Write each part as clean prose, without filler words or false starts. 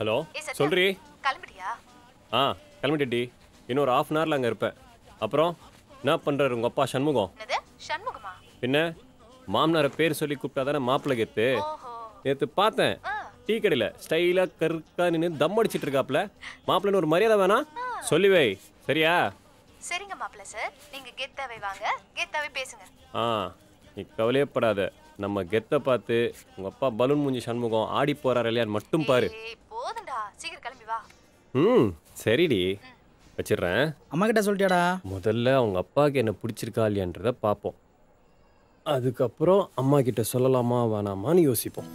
Hello சொல்றி. கிளம்பிட்டியா? கிளம்பிட்டேடி. இன்னொரு ½ an ஹவர்ல அங்கே இருப்பேன். அப்புறம் என்ன பண்ணுறாரு உங்கள் அப்பா சண்முகம்? என்னது சண்முகமா? பின்ன மாமனாரை பேர் சொல்லி கூப்பிட்டா தானே மாப்பிள்ளை கெத்து. நேற்று பார்த்தேன் டீ கடையில் ஸ்டைலாக கருக்கா நின்று தம் அடிச்சிட்டு இருக்காப்புல. மாப்பிள்ளைன்னு ஒரு மரியாதை வேணாம் சொல்லி வை சரியா? சரிங்க மாப்பிள்ள சார், நீங்க கெத்தாவே வாங்க, கெத்தாவே பேசுங்க. நீ கவலையப்படாத. நம்ம கெத்தை பார்த்து உங்கள் அப்பா பலூன் மூஞ்சி சண்முகம் ஆடி போகிறார் இல்லையான்னு மட்டும் பாரு. போதும்டா, சீக்கிரம் கிளம்பி வா. சரிடி வச்சிடுறேன். அம்மா கிட்ட சொல்லிட்டியாடா? முதல்ல அவங்க அப்பாவுக்கு என்ன பிடிச்சிருக்கா இல்லையான்றத பார்ப்போம். அதுக்கப்புறம் அம்மா கிட்ட சொல்லலாமா வேணாமான்னு யோசிப்போம்.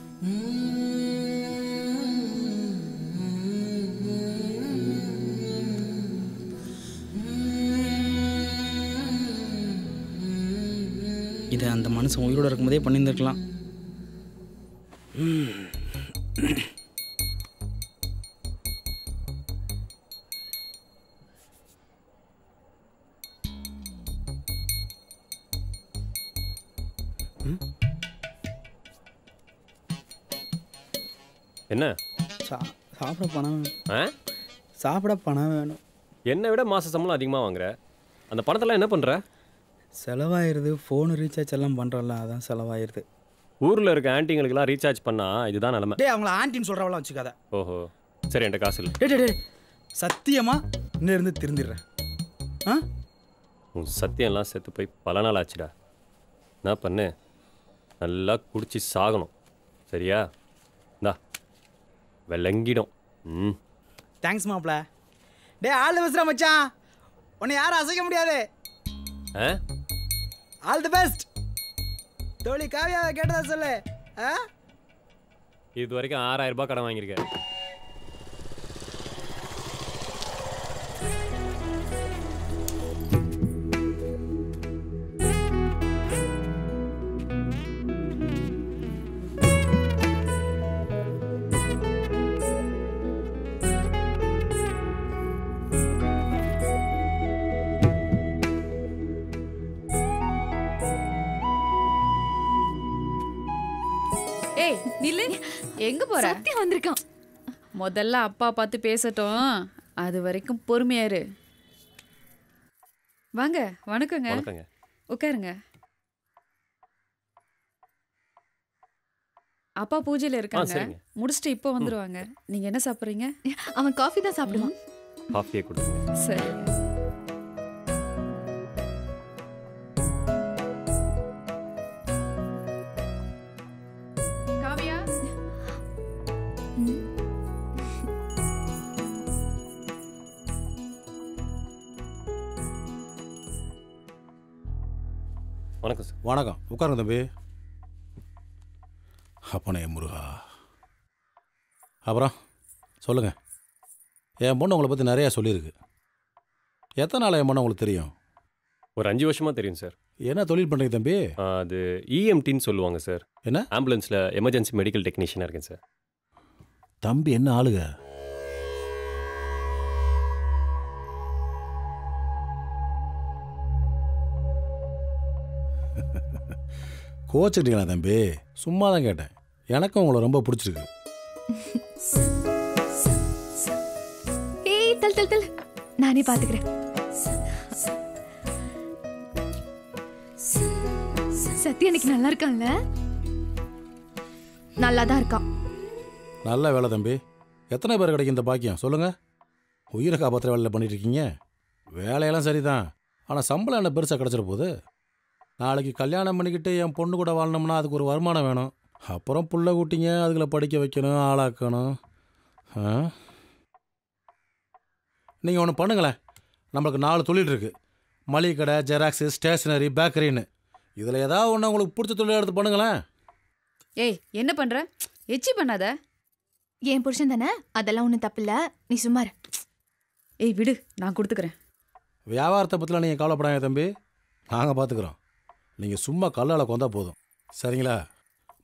இதை அந்த மனுஷன் உயிரோடு இருக்கும்போதே பண்ணியிருந்துருக்கலாம். என்ன சாப்பிட பணம் வேணும். சாப்பிட பணம் வேணும். என்னை விட மாத சம்பளம் அதிகமாக வாங்குற. அந்த பணத்தெல்லாம் என்ன பண்ணுற? செலவாயிருது. ஃபோனு ரீசார்ஜ் எல்லாம் பண்ணுறல, அதான் செலவாயிருது. ஊரில் இருக்க ஆன்ட்டிங்களுக்கெல்லாம் ரீசார்ஜ் பண்ணால் இதுதான் நிலமை. அவங்கள ஆன்ட்டின்னு சொல்கிறவளாம் வச்சுக்காத. ஓஹோ சரி, என்கிட்ட காசு இல்லை. டே சத்தியமா இன்னும் இருந்து திருந்திடுறேன். உன் சத்தியம்லாம் செத்து போய் பல நாள் ஆச்சுடா. என்ன பண்ணு, நல்லா குடிச்சு சாகணும் சரியா? இந்தா விளங்கிடும். தேங்க்ஸ் மாப்ள. ஆல் தி பெஸ்ட் மச்சான். உன்னை யாரும் அசைக்க முடியாது. All the best. தோழி காவியாவை கேட்டதா சொல்லு. இது வரைக்கும் 6000 ரூபாய் கடன் வாங்கியிருக்கேன். நில்லு, எங்க போற? சத்தியம் வந்திருக்கான். முதல்ல அப்பா பார்த்து பேசட்டும், அது வரைக்கும் பொறுமையா இரு. வாங்க. வணக்கங்க. உட்காருங்க. அப்பா பூஜையில இருக்காங்க, முடிச்சுட்டு இப்போ வந்துருவாங்க. நீங்க என்ன சாப்பிடுறீங்க? அவன் காஃபி தான் சாப்பிடுவான். காஃபியே கொடுங்க. சரி. வணக்கம் சார். வணக்கம், உட்காருங்க தம்பி. அப்பனே முருகா. அப்புறம் சொல்லுங்கள். என் பொண்ணு உங்களை பற்றி நிறையா சொல்லியிருக்கு. எத்தனை நாள் என் பொண்ணு உங்களுக்கு தெரியும்? ஒரு 5 வருஷமாக தெரியும் சார். என்ன தொழில் பண்ணுறீங்க தம்பி? அது இஎம்டின்னு சொல்லுவாங்க சார். என்ன? ஆம்புலன்ஸில் எமர்ஜென்சி மெடிக்கல் டெக்னீஷியனாக இருக்கேன் சார். தம்பி என்ன ஆளுங்க? கோச்சுக்கிட்டீங்களா தம்பி? சும்மா தான் கேட்டேன். எனக்கும் உங்களை ரொம்ப பிடிச்சிருக்கு. ஏய் தல் தல் தல், நானே பார்த்துக்கிறேன். சத்யா இன்னைக்கு நல்லா இருக்கான்ல? நல்லா தான் இருக்கான். நல்ல வேலை தம்பி. எத்தனை பேர் கிடைக்கும் இந்த பாக்கியம் சொல்லுங்கள்? உயிரை காப்பாற்றுற வேலையில் பண்ணிட்டு இருக்கீங்க. வேலையெல்லாம் சரிதான், ஆனால் சம்பளம் என்ன பெருசாக கிடச்சிட போகுது? நாளைக்கு கல்யாணம் பண்ணிக்கிட்டு என் பொண்ணு கூட வாழணும்னா அதுக்கு ஒரு வருமானம் வேணும். அப்புறம் புள்ள கூட்டிங்க, அதுகளை படிக்க வைக்கணும், ஆளாக்கணும். நீங்கள் ஒன்று பண்ணுங்களேன். நம்மளுக்கு 4 தொழில் இருக்குது. மளிகை கடை, ஜெராக்ஸு, ஸ்டேஷனரி, பேக்கரின்னு. இதில் ஏதாவது ஒன்று உங்களுக்கு பிடிச்ச தொழில் எடுத்து பண்ணுங்களேன். ஏய் என்ன பண்ணுற? எச்சி பண்ணாத. என் புருஷன் தானே, அதெல்லாம் ஒன்றும் தப்பில்ல, நீ சும்மா இரு. ஏய் விடு, நான் கொடுத்துக்கிறேன். வியாபாரத்தை பற்றிலாம் நீங்கள் கவலைப்படாங்க தம்பி, நாங்கள் பார்த்துக்குறோம். நீங்கள் சும்மா கல்லால் கொண்டா போதும் சரிங்களா?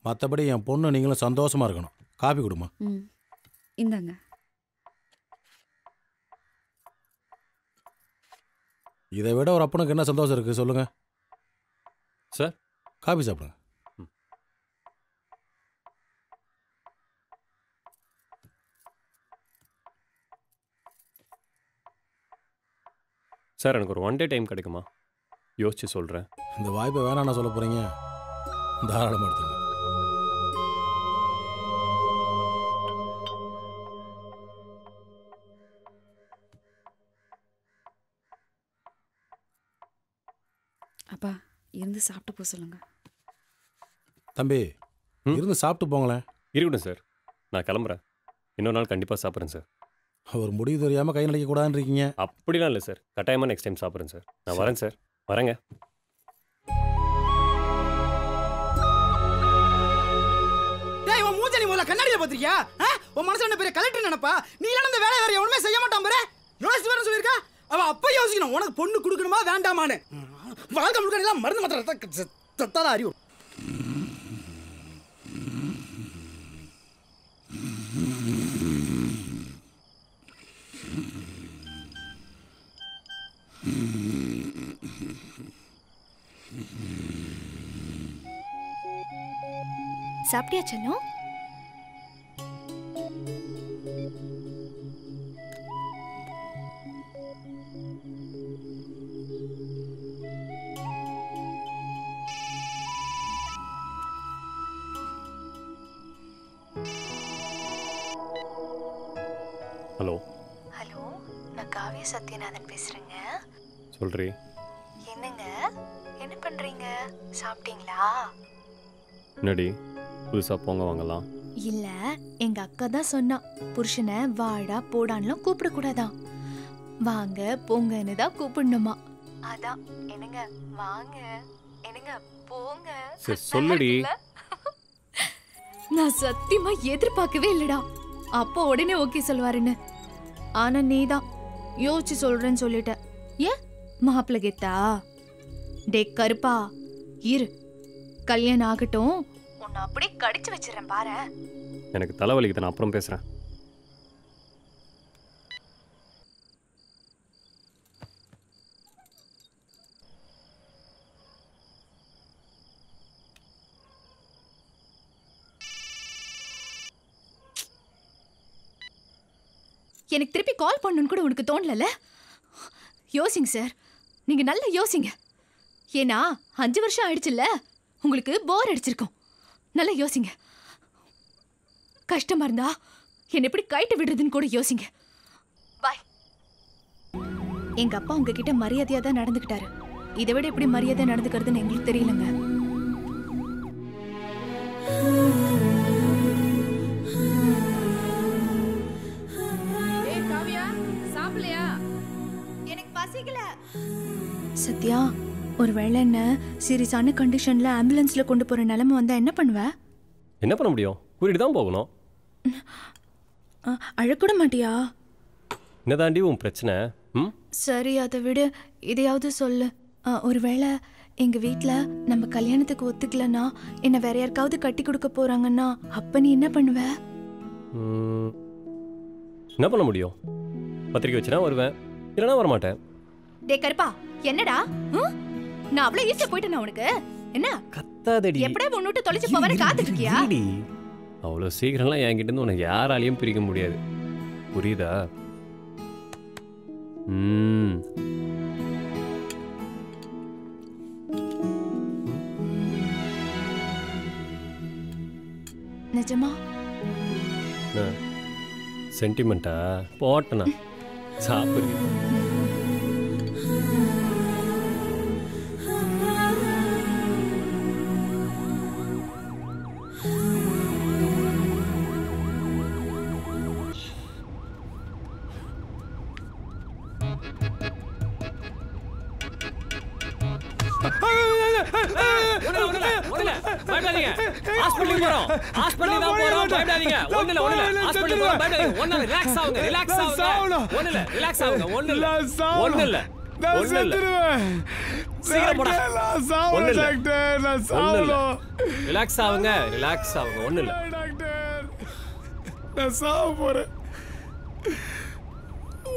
மற்றபடி என் பொண்ணு நீங்களும் சந்தோஷமாக இருக்கணும். காப்பி கொடுமா. இந்தாங்க. இதை விட ஒரு அப்பனுக்கு என்ன சந்தோஷம் இருக்குது சொல்லுங்கள் சார்? காபி சாப்பிடுங்க. சார் எனக்கு ஒரு 1 day டைம் கிடைக்குமா? யோசிச்சு சொல்கிறேன். இந்த வாய்ப்பை வேணாண்ணா சொல்ல போகிறீங்க, தாராளமாக எடுத்துங்க. அப்பா இருந்து சாப்பிட்டு போக சொல்லுங்க. தம்பி இருந்து சாப்பிட்டு போங்களேன். இருக்கட்டும் சார், நான் கிளம்புறேன். இன்னொரு நாள் கண்டிப்பாக சாப்பிட்றேன் சார். ஒரு முடிவு தெரியாமல் கை நினைக்கக்கூடாதுன்னு இருக்கீங்க. அப்படிலாம் இல்லை சார், கட்டாயமாக நெக்ஸ்ட் டைம் சாப்பிட்றேன் சார். நான் வரேன் சார், வரேங்க. டேய் உன் மூஞ்ச நீ முதல்ல கண்ணாடியில பாத்திருக்கியா? உன் மனசுல என்ன பெரிய கலெக்டர் நினைப்பா? நீ இல்ல இந்த வேலைய வேற எவனுமே செய்ய மாட்டான் பாரு. யோசிச்சு வரேன்னு சொல்லிருக்கா? அவ அப்ப யோசிக்கணும் உனக்கு பொண்ணு கொடுக்கணுமா வேண்டாமான்னு. வாழ்க்கை முழுக்க எல்லாம் மருந்து மாத்திரை தத்தால அறிவு. சாப்பிட்டியா செல்லு? ஹலோ ஹலோ, நான் காவியா சத்யநாதன் பேசுறேங்க. சொல்றீ? என்னங்க என்ன பண்றீங்க? சாப்பிட்டீங்களா? என்னடி புதுசாக போங்க வாங்கலாம்? இல்ல, எங்க அக்கா தான் சொன்னா புருஷனை வாடா போடான்லாம் கூப்பிடக்கூடாதான், வாங்க போங்கன்னு தான் கூப்பிடணுமா. அதான் என்னங்க வாங்க என்னங்க போங்க. சரி சொல்லுடி. நான் சத்தியமா எதிர்பார்க்கவே இல்லடா அப்பா உடனே ஓகே சொல்வாருன்னு. ஆனா நீதான் யோசிச்சு சொல்றேன்னு சொல்லிட்ட. ஏன் மாப்பிள்ளை கெத்தா? டே கருப்பா இரு, கல்யாணம் ஆகட்டும், உன்னை அப்படியே கடிச்சு வச்சிடறேன் பாரு. எனக்கு தலைவலிக்குது, நான் அப்புறம் பேசுகிறேன். எனக்கு திருப்பி கால் பண்ணணும்னு கூட உனக்கு தோணல? யோசிங்க சார், நீங்க நல்லா யோசிங்க. ஏன்னா 5 வருஷம் ஆயிடுச்சுல்ல, உங்களுக்கு போர் அடிச்சிருக்கும். நல்லா யோசிங்க. கஷ்டமா இருந்தா என்ன எப்படி கைட்டு விடுறதுன்னு கூட யோசிங்க. பாய். எங்க அப்பா உங்ககிட்ட மரியாதையா தான் நடந்துக்கிட்டாரு. இதை விட எப்படி மரியாதை நடந்துக்கிறதுன்னு எங்களுக்கு தெரியலங்க. எனக்கு பசிக்கல. சத்யா, ஒருவேளை என்ன சீரியஸான கண்டிஷன்ல ஆம்புலன்ஸ்ல கொண்டு போற நிலைமை வந்தா என்ன பண்ணுவ? என்ன பண்ண முடியும்? கூட்டிட்டு தான் போகணும். அழக்கூட மாட்டியா? என்னதாண்டி உன் பிரச்சனை? சரி அதை விடு, இதையாவது சொல்லு. ஒருவேளை எங்க வீட்ல நம்ம கல்யாணத்துக்கு ஒத்துக்கலன்னா, என்ன வேற யாருக்காவது கட்டி கொடுக்க போறாங்கன்னா அப்ப நீ என்ன பண்ணுவ? என்ன பண்ண முடியும்? பத்திரிக்கை வச்சுனா வருவேன், இல்லைனா வரமாட்டேன். டே கருப்பா, என்னடா நான் அவ்வளவு ஈஸியா போயிட்டேனா உனக்கு? என்ன கத்தாதடி. எப்படியே உன்னுட்டு தொலைச்சு போவர காத்துட்டு இருக்கியா? அவ்வளோ சீக்கிரம்லாம் என்கிட்ட இருந்து உனக்கு யாராலையும் பிரிக்க முடியாது, புரியுதா? நிஜமா? சென்டிமெண்டா போட்டனா சாப்பிடு.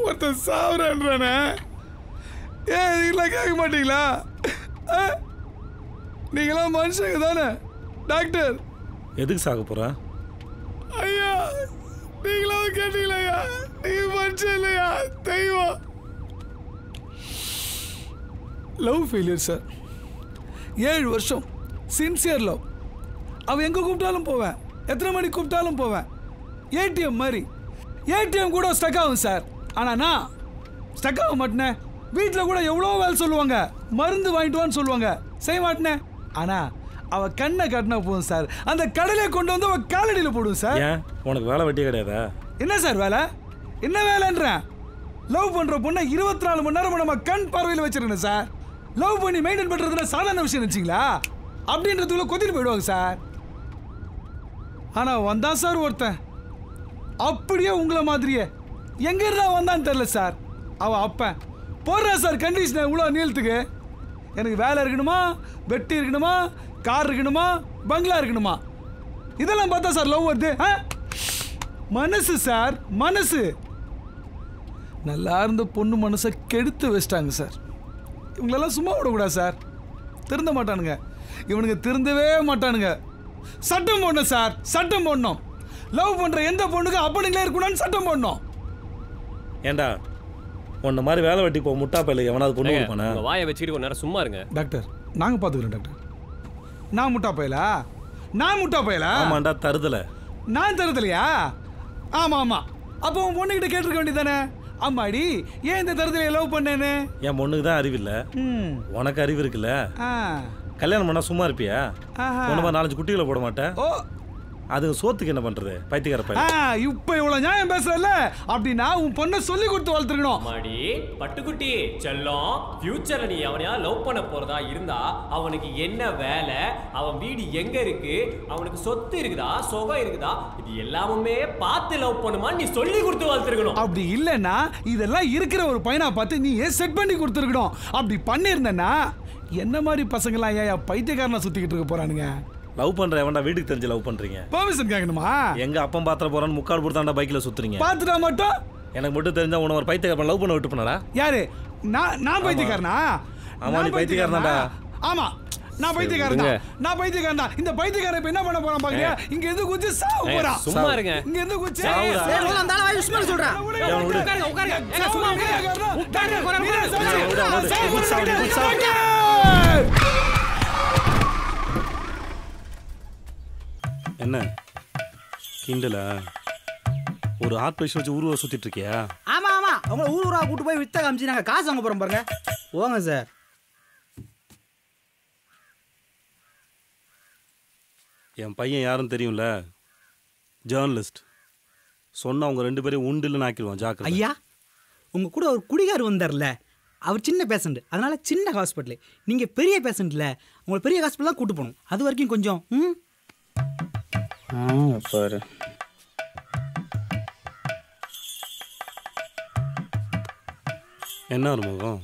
ஒருத்தன் சாவுறேன்றானே, ஏன் இதெல்லாம் கேட்க மாட்டீங்களா? நீங்களாம் மனுஷங்க தானே டாக்டர்? எதுக்கு சாக போற? ஐயா நீங்களாவது கேட்டீங்களா? நீங்க மனுஷன் இல்லையா? தெய்வம். Love failure sir. 7 வருஷம் சின்சியர் லவ். அவன் எங்கே கூப்பிட்டாலும் போவேன், எத்தனை மணிக்கு கூப்பிட்டாலும் போவேன். ஏடிஎம் மாதிரி. ஏடிஎம் கூட ஸ்டக் ஆகும் சார். ஆனால் நான் ஸ்டக் ஆக மாட்டேனே. வீட்டில் கூட எவ்வளோ வேலை சொல்லுவாங்க, மருந்து வாங்கிட்டு வான்னு சொல்லுவாங்க, செய்ய மாட்டேனே. ஆனால் அவள் கண்ணை கட்டினா போதும் சார், அந்த கடலையை கொண்டு வந்து அவள் காலடியில் போடுவோம் சார். ஏன் உனக்கு வேலை வெட்டியே கிடையாதா? என்ன சார் வேலை? என்ன வேலைன்றேன்? லவ் பண்ணுற பொண்ணை 24 மணி நேரம் நம்ம கண் பார்வையில் வச்சிருக்கேன் சார். லவ் பண்ணி மெயின்டைன் பண்ணுறதுல சாதாரண விஷயம் நினச்சிங்களா? அப்படின்றதுக்குள்ள கொத்திட்டு போயிடுவாங்க சார். ஆனால் வந்தான் சார் ஒருத்தன், அப்படியே உங்களை மாதிரியே. எங்க இருந்தா வந்தான்னு தெரியல சார். அவன் அப்பன் போடுறா சார் கண்டிஷனை இவ்வளோ நீளத்துக்கு. எனக்கு வேலை இருக்கணுமா, வெட்டி இருக்கணுமா, கார் இருக்கணுமா, பங்களா இருக்கணுமா, இதெல்லாம் பார்த்தா சார் லவ் வருது. மனசு சார், மனசு. நல்லா இருந்த பொண்ணு மனசை கெடுத்து வச்சிட்டாங்க சார். இவங்களெல்லாம் சும்மா விடக்கூடாது சார். திருந்த மாட்டானுங்க இவனுங்க, திருந்தவே மாட்டானுங்க. சட்டம் போடணும் சார், சட்டம் போடணும். லவ் பண்ற எந்த பொண்ணுக்கு அப்படிங்களே இருக்கணும்னு சட்டம் போடணும். ஏண்டா உன்ன மாதிரி வேலை வெட்டி போ முட்டா பையில எவனாவது பொண்ணு கொடுப்பானே? உங்க வாயை வச்சுக்கிட்டு கொஞ்ச நேரம் சும்மா இருங்க. டாக்டர் நாங்க பாத்துக்கிறோம் டாக்டர். நான் முட்டா பையலா? நான் முட்டா பையலா? ஆமாண்டா தருதல. நான் தருதலையா? ஆமா ஆமா. அப்போ உன் பொண்ணுகிட்ட கேட்டிருக்க வேண்டியதானே, அம்மாடி ஏன் இந்த தருதலையை லவ் பண்ணேன்னு? என் பொண்ணுக்கு தான் அறிவு இல்லை, உனக்கு அறிவு இருக்குல்ல. கல்யாணம் பண்ணா சும்மா இருப்பியா? உன்ன மாதிரி 4 குட்டிகளை போட மாட்டேன். ஓ, அது சோத்துக்கு என்ன பண்றது பைத்தியக்கார பையன். இப்ப இவ்வளவு நியாயம் பேசல. அப்படின்னா உன் பொண்ணை சொல்லி கொடுத்து வளர்த்துக்கணும். மாடி பட்டுக்குட்டி செல்லம், ஃபியூச்சர்ல நீ அவனையா லவ் பண்ண போறதா இருந்தா அவனுக்கு என்ன வேலை, அவன் வீடு எங்க இருக்கு, அவனுக்கு சொத்து இருக்குதா, சுகம் இருக்குதா, இது எல்லாமே பார்த்து லவ் பண்ணுமா நீ சொல்லி கொடுத்து வளர்த்துக்கணும். அப்படி இல்லைன்னா இதெல்லாம் இருக்கிற ஒரு பையனா பார்த்து நீ செட் பண்ணி கொடுத்துருக்கணும். அப்படி பண்ணியிருந்தேன்னா என்ன மாதிரி பசங்களாம் ஏன் பைத்தியக்காரனா சுத்திக்கிட்டு இருக்க போறானுங்க? லவ் பண்ற எவன்டா வீட்டுக்கு தெரிஞ்சு லவ் பண்றீங்க? பெர்மிஷன் கேட்கணுமா? எங்க அப்பன் பாத்திர போறான்னு முக்கால் போடுத்தாண்டா பைக்ல சுத்துறீங்க. பாத்துட்டா மட்டும் எனக்கு மட்டும் தெரிஞ்சா உன ஒரு பைத்தியக்காரன் லவ் பண்ண விட்டு போனாடா. யாரு? நான் பைத்தியக்காரனா? ஆமா நீ பைத்தியக்காரனாடா. ஆமா நான் பைத்தியக்காரன் தான். நான் பைத்தியக்காரன் தான். இந்த பைத்தியக்காரன் இப்ப என்ன பண்ண போறான் பாக்குறியா? இங்க எது குச்சி சாவு போறான். சும்மா இருங்க. இங்க எது குச்சி சரி அந்த ஆளை வாய் சும்மா சொல்றேன். உட்காருங்க உட்காருங்க. சும்மா என்ன கிண்டலா? ஒரு ஆர்ட் பேஷன் வச்சு ஊருவா சுத்திட்டு இருக்கியா? ஆமா ஆமா, அவங்க ஊரா கூட்டு போய் வித்த காமிச்சு நாங்க காசு வாங்க போறோம் பாருங்க. போங்க சார். என் பையன் யாருன்னு தெரியும்ல, ஜேர்னலிஸ்ட். சொன்னா அவங்க 2 பேரையும் உண்டில்னு ஆக்கிடுவான், ஜாக்கிரதை. ஐயா உங்க கூட ஒரு குடிகார் வந்தார்ல, அவர் சின்ன பேஷண்ட், அதனால சின்ன ஹாஸ்பிட்டல். நீங்க பெரிய பேஷண்ட்ல, உங்களை பெரிய ஹாஸ்பிட்டல் தான் கூட்டு போகணும். அது வரைக்கும் கொஞ்சம் பாரு. என்ன ஒரு முகம்,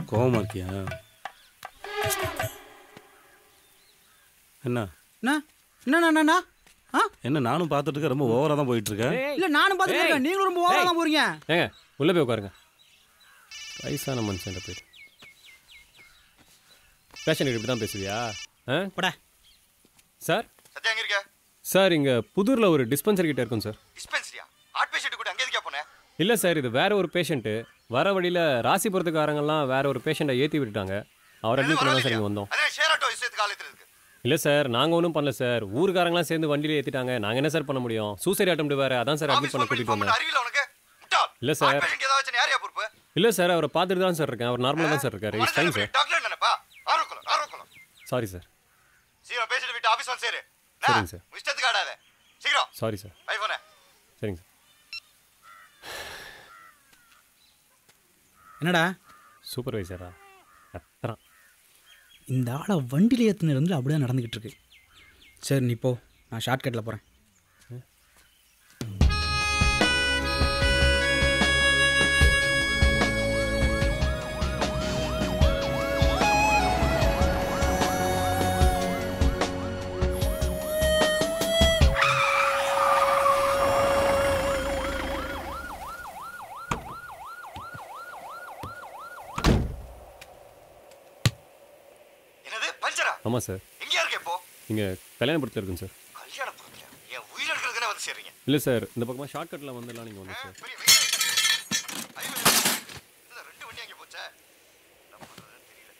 கோவமா இருக்கியா? என்ன என்ன நானும் பார்த்துட்டு இருக்க, ரொம்ப ஓவரா தான் போயிட்டு இருக்கேன். இல்ல நானும் பார்த்துட்டு இருக்கேன், நீங்களும் ரொம்ப ஓவரா தான் போறீங்க. ஏங்க உள்ள போய் உட்காருங்க. வயசான மனுஷன் போயிட்டு பேஷண்ட் இப்படி தான் பேசுவியா? போடா சார். சத்யா எங்க இருக்க? சார் இங்க புதூர்ல ஒரு டிஸ்பென்சரி கிட்ட இருக்கும் சார். டிஸ்பென்சரியா? ஹார்ட் பேஷண்ட் கூட அங்க எதுக்கு போனே? இல்ல சார், இது வேற ஒரு பேஷண்ட். வர வழியில ராசிபுரத்துக்காரங்கெல்லாம் வேற ஒரு பேஷண்ட்டை ஏற்றி விட்டுட்டாங்க. அவர் அட்மிட் பண்ண தான் சார் இங்கே வந்தோம். அதே ஷேர் ஆட்டோ விஷயத்துக்கு காலேஜ் இருக்கு. இல்லை சார், நாங்கள் ஒன்றும் பண்ணல சார். ஊருக்காரங்களாம் சேர்ந்து வண்டியில் ஏற்றிட்டாங்க. நாங்கள் என்ன சார் பண்ண முடியும்? சூசைட் அட்டெம்ப்ட் வேறு, அதான் சார் அட்மிட் பண்ண கூட்டிகிட்டு வந்தேன். அறிவியல உனக்கு முட்டாள். இல்லை சார், ஏதாவது யாரையா பொறுப்பு? இல்லை சார், அவரை பார்த்துட்டு தான் சார் இருக்கேன். அவர் நார்மலாக தான் சார் இருக்காரு. It's fine sir. டாக்டர் என்னப்பா? ஆரோக்கலம். Sorry sir. சீக்கிரம் பேஷண்ட் வீட்டு ஆபீஸ் வந்து சேரு. சரிங்க சார். இஷ்டத்துக்கு ஆடாத. சீக்கிரம். Sorry sir. ஐபோனே. சரிங்க சார். என்னடா சூப்பர்வைசரா? அத்தனை இந்த ஆளை வண்டியில் ஏற்றுனது வந்து அப்படியே நடந்துக்கிட்டு இருக்கு. சரி நீ போ, நான் ஷார்ட்கட்டில் போகிறேன். ஆமாம் சார். எங்கேயா இருக்க இப்போ? இங்கே கல்யாணபுரத்தில் இருக்குங்க சார். கல்யாணபுரத்தில்? என் உயிர் எடுக்கிறதுக்குனே வந்து சேர்றீங்க. இல்லை சார், இந்த பக்கமாக ஷார்ட்கட்டில் வந்துடலாம் நீங்கள் வந்து சார். ரெண்டு வண்டி அங்கே போச்சா? என்ன பண்ணுறதுன்னு தெரியல.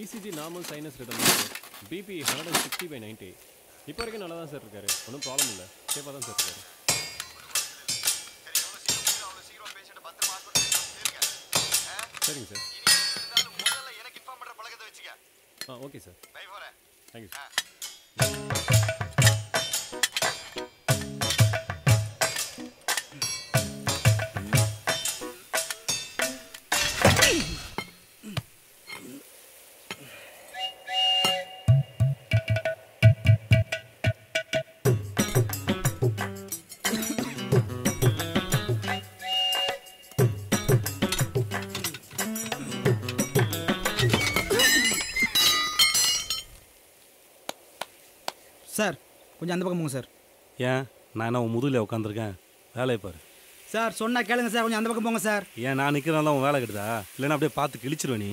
ECG normal sinus rhythm BP 160/90. இப்போ வரைக்கும் நல்லா தான் சார் இருக்காரு, ஒன்றும் ப்ராப்ளம் இல்லை, சேஃபாக தான் சார் இருக்காரு. சரிங்க சார். எனக்கு இன்ஃபார்ம் பண்ற பழக்கத்தை வச்சுக்க. Okay sir. பை போறேன். Thank you sir. சார் கொஞ்சம் அந்த பக்கம் போங்க சார். ஏன் நான் என்ன உன் முதுகில் உட்காந்துருக்கேன், வேலையை பாரு. சார் சொன்னா கேளுங்க சார், கொஞ்சம் அந்த பக்கம் போங்க சார். ஏன் நான் நிற்கிறனால உன் வேலை கெடுதா, இல்லைன்னா அப்படியே பார்த்து கிழிச்சிருவேன் நீ.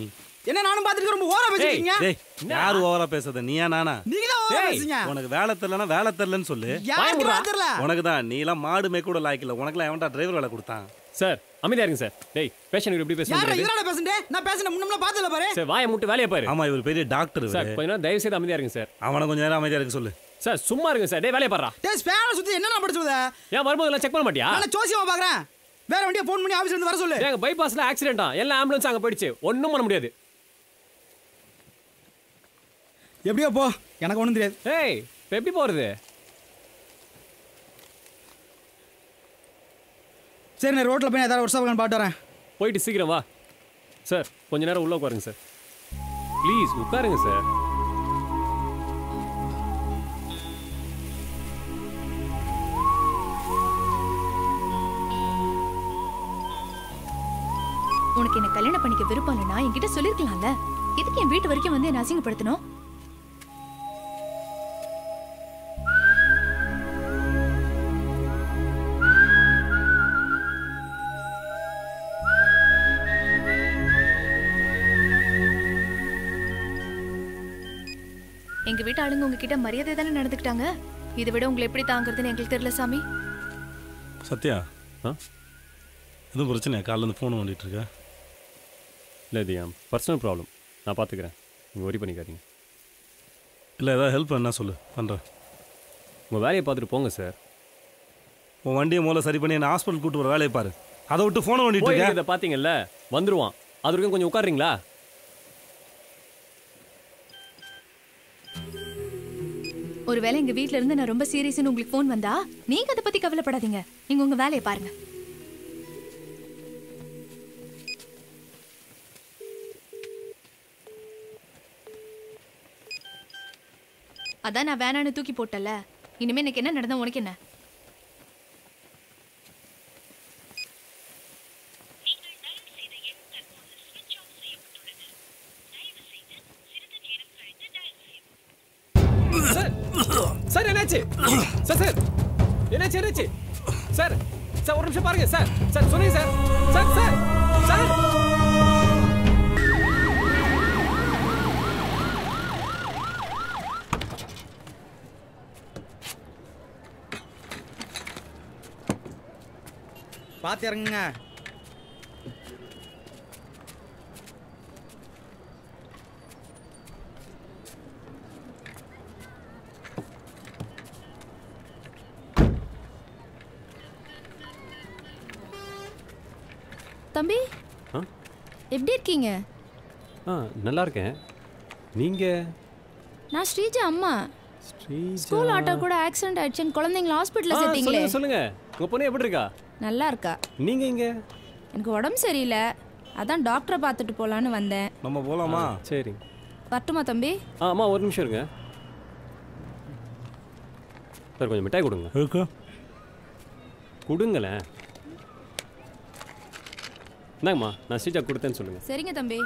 என்ன நானும் பார்த்துட்டு ரொம்ப ஓவரா பேசுறீங்க. டேய் யார் ஓவரா பேசுறத, நீயா நானா? நீங்க தான் ஓவரா பேசுறீங்க. உனக்கு வேலை தெரியலன்னா வேலை தெரியலன்னு சொல்லு. யாருக்கு வேலை தெரியல? உனக்கு தான், நீ எல்லாம் மாடு மேய்க்கூட லாய்க்கல, உனக்குலாம் எவன்டா டிரைவர் வேலை கொடுத்தான்? சார் அமைதியா இருங்க சார். டேய் பேஷண்ட் எப்படி யாரா பேசுறீங்க? இவரால பேசுறே? நான் பேசுன முன்னம்ல பார்த்தல பாரு. சார் வாயை மூட்டு வேலையை பாரு. ஆமா இவர் பெரிய டாக்டர். சார் கொஞ்ச நேரம் தயவு செய்து அமைதியா இருங்க சார். அவனை கொஞ்ச நேரம் அமைதியா இருக்க சொல்லு. சார் சும்மா இருங்க சார். டேய் வேலையை பாருடா. டேய் ஸ்பேர் சுத்தி என்ன நான் படிச்சது? ஏன் வரும்போது எல்லாம் செக் பண்ண மாட்டியா? நான் ஜோசியமா பாக்குறேன். வேற வண்டியை ஃபோன் பண்ணி ஆபீஸ்ல இருந்து வர சொல்லு. ஏங்க பைபாஸ்ல ஆக்சிடென்ட்டா, எல்லா ஆம்புலன்ஸ் அங்க போயிடுச்சு, ஒண்ணும் பண்ண முடியாது. எப்படியோ போ, எனக்கு ஒண்ணும் தெரியாது. ஏய் இப்போ எப்படி போறது? சரி நான் ரோட்ல போய் ஏதாவது ஒரு சாப்பாடு பாட்டு வரேன். போயிட்டு சீக்கிரம் வா. சார் கொஞ்ச நேரம் உள்ள உட்காருங்க சார், ப்ளீஸ் உட்காருங்க சார். உனக்கு என்ன கல்யாணம் பண்ணிக்க விருப்பம் இல்லைன்னா என்கிட்ட சொல்லிருக்கலாம்ல. இதுக்கு என் வீட்டு வரைக்கும் வந்து என்ன அசிங்கப்படுத்தணும்? எங்க வீட்டு ஆளுங்க உங்ககிட்ட மரியாதை தானே நடந்துக்கிட்டாங்க. இதை விட உங்களை எப்படி தாங்கிறதுன்னு எங்களுக்கு தெரியல சாமி. சத்யா எதுவும் பிரச்சனையா? காலைல இருந்து ஃபோன் பண்ணிட்டு இருக்க. இல்லை இது என் பர்சனல் ப்ராப்ளம், நான் பார்த்துக்கிறேன், நீங்கள் ஒரி பண்ணிக்காதீங்க. இல்லை ஏதாவது ஹெல்ப் என்ன சொல்லு, பண்ணுறேன். உங்கள் வேலையை பார்த்துட்டு போங்க சார். உன் வண்டியை மூலம் சரி பண்ணி என்ன ஹாஸ்பிட்டல் கூட்டு வர வேலையை பாரு. அதை விட்டு ஃபோனை பண்ணிட்டு இருக்க. இதை பார்த்தீங்கல்ல, வந்துருவான். அது வரைக்கும் கொஞ்சம் உட்காருறீங்களா? ஒருவேளை எங்க வீட்ல இருந்து நான் ரொம்ப சீரியஸ்னு உங்களுக்கு ஃபோன் வந்தா நீங்க அதை பத்தி கவலைப்படாதீங்க, நீங்க உங்க வேலையை பாருங்க. அதான் நான் வேணான்னு தூக்கி போட்டல, இனிமே எனக்கு என்ன நடந்தா உனக்கு என்ன? சார் என்னாச்சு? சார் சார் என்னாச்சு? என்னாச்சு சார்? சார் ஒரு நிமிஷம் பாருங்க சார். சார் சொல்லுங்க சார். சார் சார் சார் பாத்து இறங்குங்க. தம்பி எப்படி இருக்கீங்க? நல்லா இருக்கேன். நீங்க? நான் ஸ்ரீஜா அம்மா. ஸ்கூல் ஆட்டோ கூட ஆக்சிடென்ட் ஆயிடுச்சுன்னு குழந்தைங்கள ஹாஸ்பிட்டல்ல சேர்த்தீங்களே. சொல்லுங்க சொல்லுங்க, உங்க பொண்ணு எப்படி இருக்கா? நல்லா இருக்கா. நீங்க இங்க? எனக்கு உடம்பு சரியில்லை, அதான் டாக்டரை பார்த்துட்டு போலான்னு வந்தேன். நம்ம போலாமா? சரி வரட்டுமா தம்பி? அம்மா ஒரு நிமிஷம் இருங்க சார், கொஞ்சம் மிட்டாய் கொடுங்க. கொடுங்களேன். என்னங்கம்மா, நான் ஸ்ரீஜா கொடுத்தேன்னு சொல்லுங்க. சரிங்க தம்பி.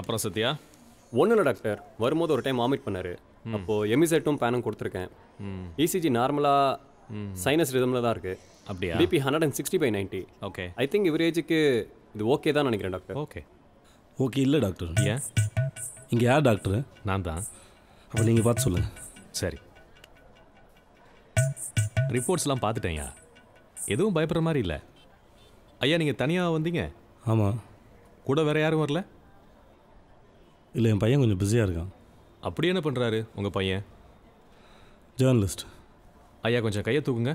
அப்புறம் சத்யா? ஒன்றும் இல்லை டாக்டர், வரும்போது ஒரு டைம் வாமிட் பண்ணார். அப்போது எமிசெட்டும் பேனும் கொடுத்துருக்கேன். இசிஜி நார்மலாக சைனஸ் ரிதமில் தான் இருக்குது. அப்படியா? பிபி 160/90. ஓகே. ஐ திங்க் இவர் ஏஜுக்கு இது ஓகே தான் நினைக்கிறேன் டாக்டர். Okay okay. இல்லை டாக்டர். ஏன்? இங்கே யார் டாக்டர்? நான் தான். அப்போ நீங்கள் பார்த்து சொல்லுங்கள். சரி. ரிப்போர்ட்ஸ்லாம் பார்த்துட்டேன்யா, எதுவும் பயப்படுற மாதிரி இல்லை. ஐயா நீங்கள் தனியாக வந்தீங்க? ஆமாம். கூட வேற யாரும் வரல? இல்லை, என் பையன் கொஞ்சம் பிஸியாக இருக்கான். அப்படி என்ன பண்ணுறாரு உங்கள் பையன்? ஜேர்னலிஸ்ட். ஐயா கொஞ்சம் கையை தூக்குங்க.